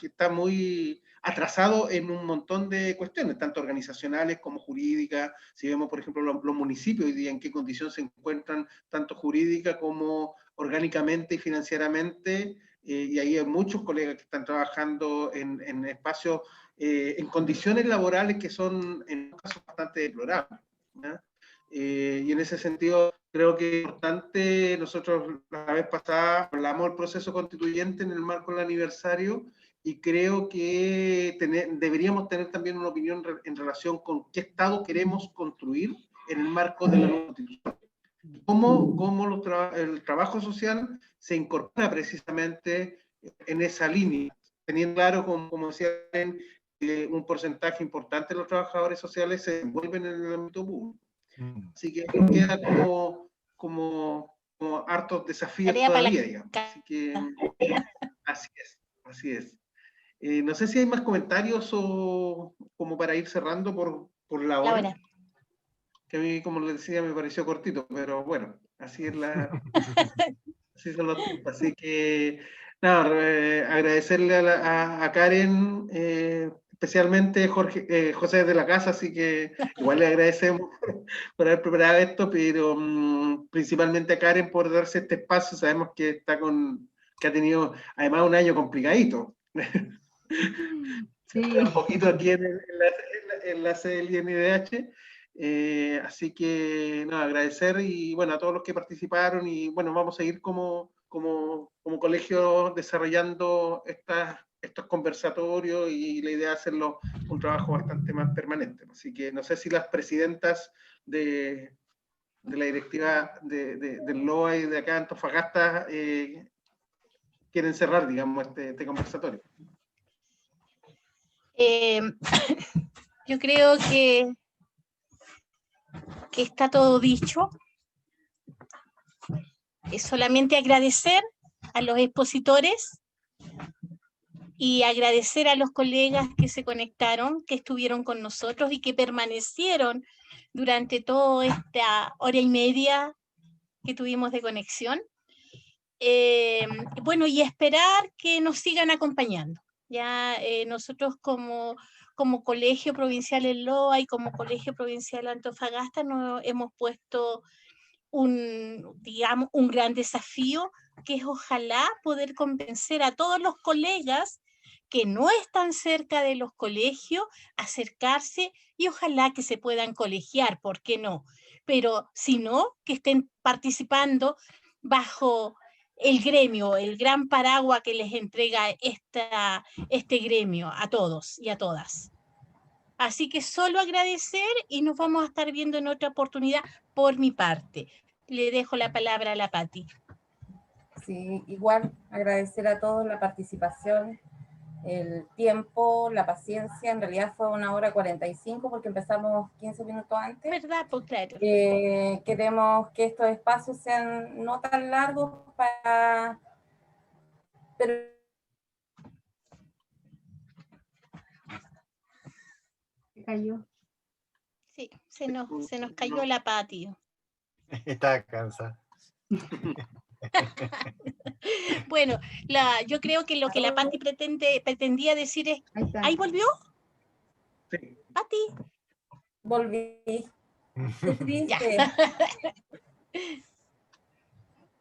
está muy atrasado en un montón de cuestiones, tanto organizacionales como jurídicas. Si vemos, por ejemplo, los municipios hoy día en qué condición se encuentran, tanto jurídica como orgánicamente y financieramente, y ahí hay muchos colegas que están trabajando en espacios, en condiciones laborales que son en casos bastante deplorables, ¿no? Y en ese sentido creo que es importante. Nosotros la vez pasada hablamos del proceso constituyente en el marco del aniversario, y creo que deberíamos tener también una opinión en relación con qué Estado queremos construir en el marco de la nueva Constitución. Cómo el trabajo social se incorpora precisamente en esa línea, teniendo claro, como decía, un porcentaje importante de los trabajadores sociales se envuelven en el ámbito público. Así que queda como hartos desafíos todavía, digamos. Así que así es. No sé si hay más comentarios o como para ir cerrando por la hora. Que a mí, como les decía, me pareció cortito, pero bueno, así son los tiempos. Así que, nada, agradecerle a Karen, especialmente José de la casa, así que igual le agradecemos por haber preparado esto, pero principalmente a Karen por darse este espacio. Sabemos que que ha tenido además un año complicadito. Sí. Un poquito aquí en la sede del INDH. Así que nada, agradecer, y bueno, a todos los que participaron, y bueno, vamos a seguir como colegio desarrollando estos conversatorios, y la idea es hacerlo un trabajo bastante más permanente. Así que no sé si las presidentas de la directiva del LOA y de acá Antofagasta quieren cerrar, digamos, este conversatorio. Yo creo que está todo dicho. solamente agradecer a los expositores y agradecer a los colegas que se conectaron, que estuvieron con nosotros y que permanecieron durante toda esta hora y media que tuvimos de conexión. Bueno, y esperar que nos sigan acompañando. Ya nosotros como Colegio Provincial El Loa y como Colegio Provincial Antofagasta nos hemos puesto digamos, un gran desafío, que es ojalá poder convencer a todos los colegas que no están cerca de los colegios, acercarse y ojalá que se puedan colegiar, ¿por qué no? Pero si no, que estén participando bajo el gremio, el gran paraguas que les entrega este gremio a todos y a todas. Así que solo agradecer y nos vamos a estar viendo en otra oportunidad por mi parte. Le dejo la palabra a la Pati. Sí, igual agradecer a todos la participación, el tiempo, la paciencia. En realidad fue 1:45 porque empezamos 15 minutos antes. ¿Verdad? Pues claro. Queremos que estos espacios sean no tan largos para... Pero... Se cayó. Sí, se nos cayó la Pati. Está cansada. Bueno, yo creo que lo que la Pati pretendía decir es... ¿Ahí volvió? Sí. Pati. Volví. Qué triste.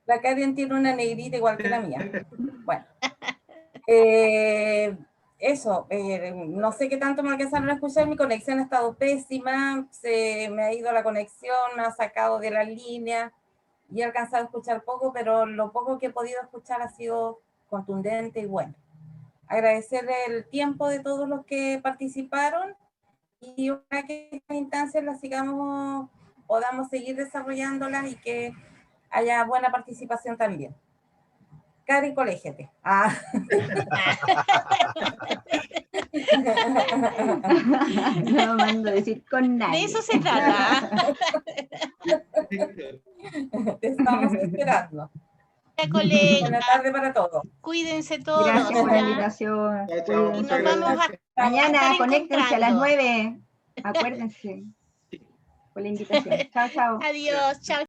La Karen tiene una negrita igual que la mía. Bueno. Eso, no sé qué tanto me alcanzaron a escuchar, mi conexión ha estado pésima, se me ha ido la conexión, me ha sacado de la línea y he alcanzado a escuchar poco, pero lo poco que he podido escuchar ha sido contundente y bueno. Agradecer el tiempo de todos los que participaron y ojalá que estas instancias las sigamos, podamos seguir desarrollándolas y que haya buena participación también. Karen, colégiate. No mando a decir con nadie. De eso se trata. Te estamos esperando. Buenas tardes para todos. Cuídense todos. Gracias por la invitación. Chao, chao. Y Muchas nos vamos gracias. Mañana estar conéctense a las encontrando. 9. Acuérdense por la invitación. Chao, chao. Adiós. Chao.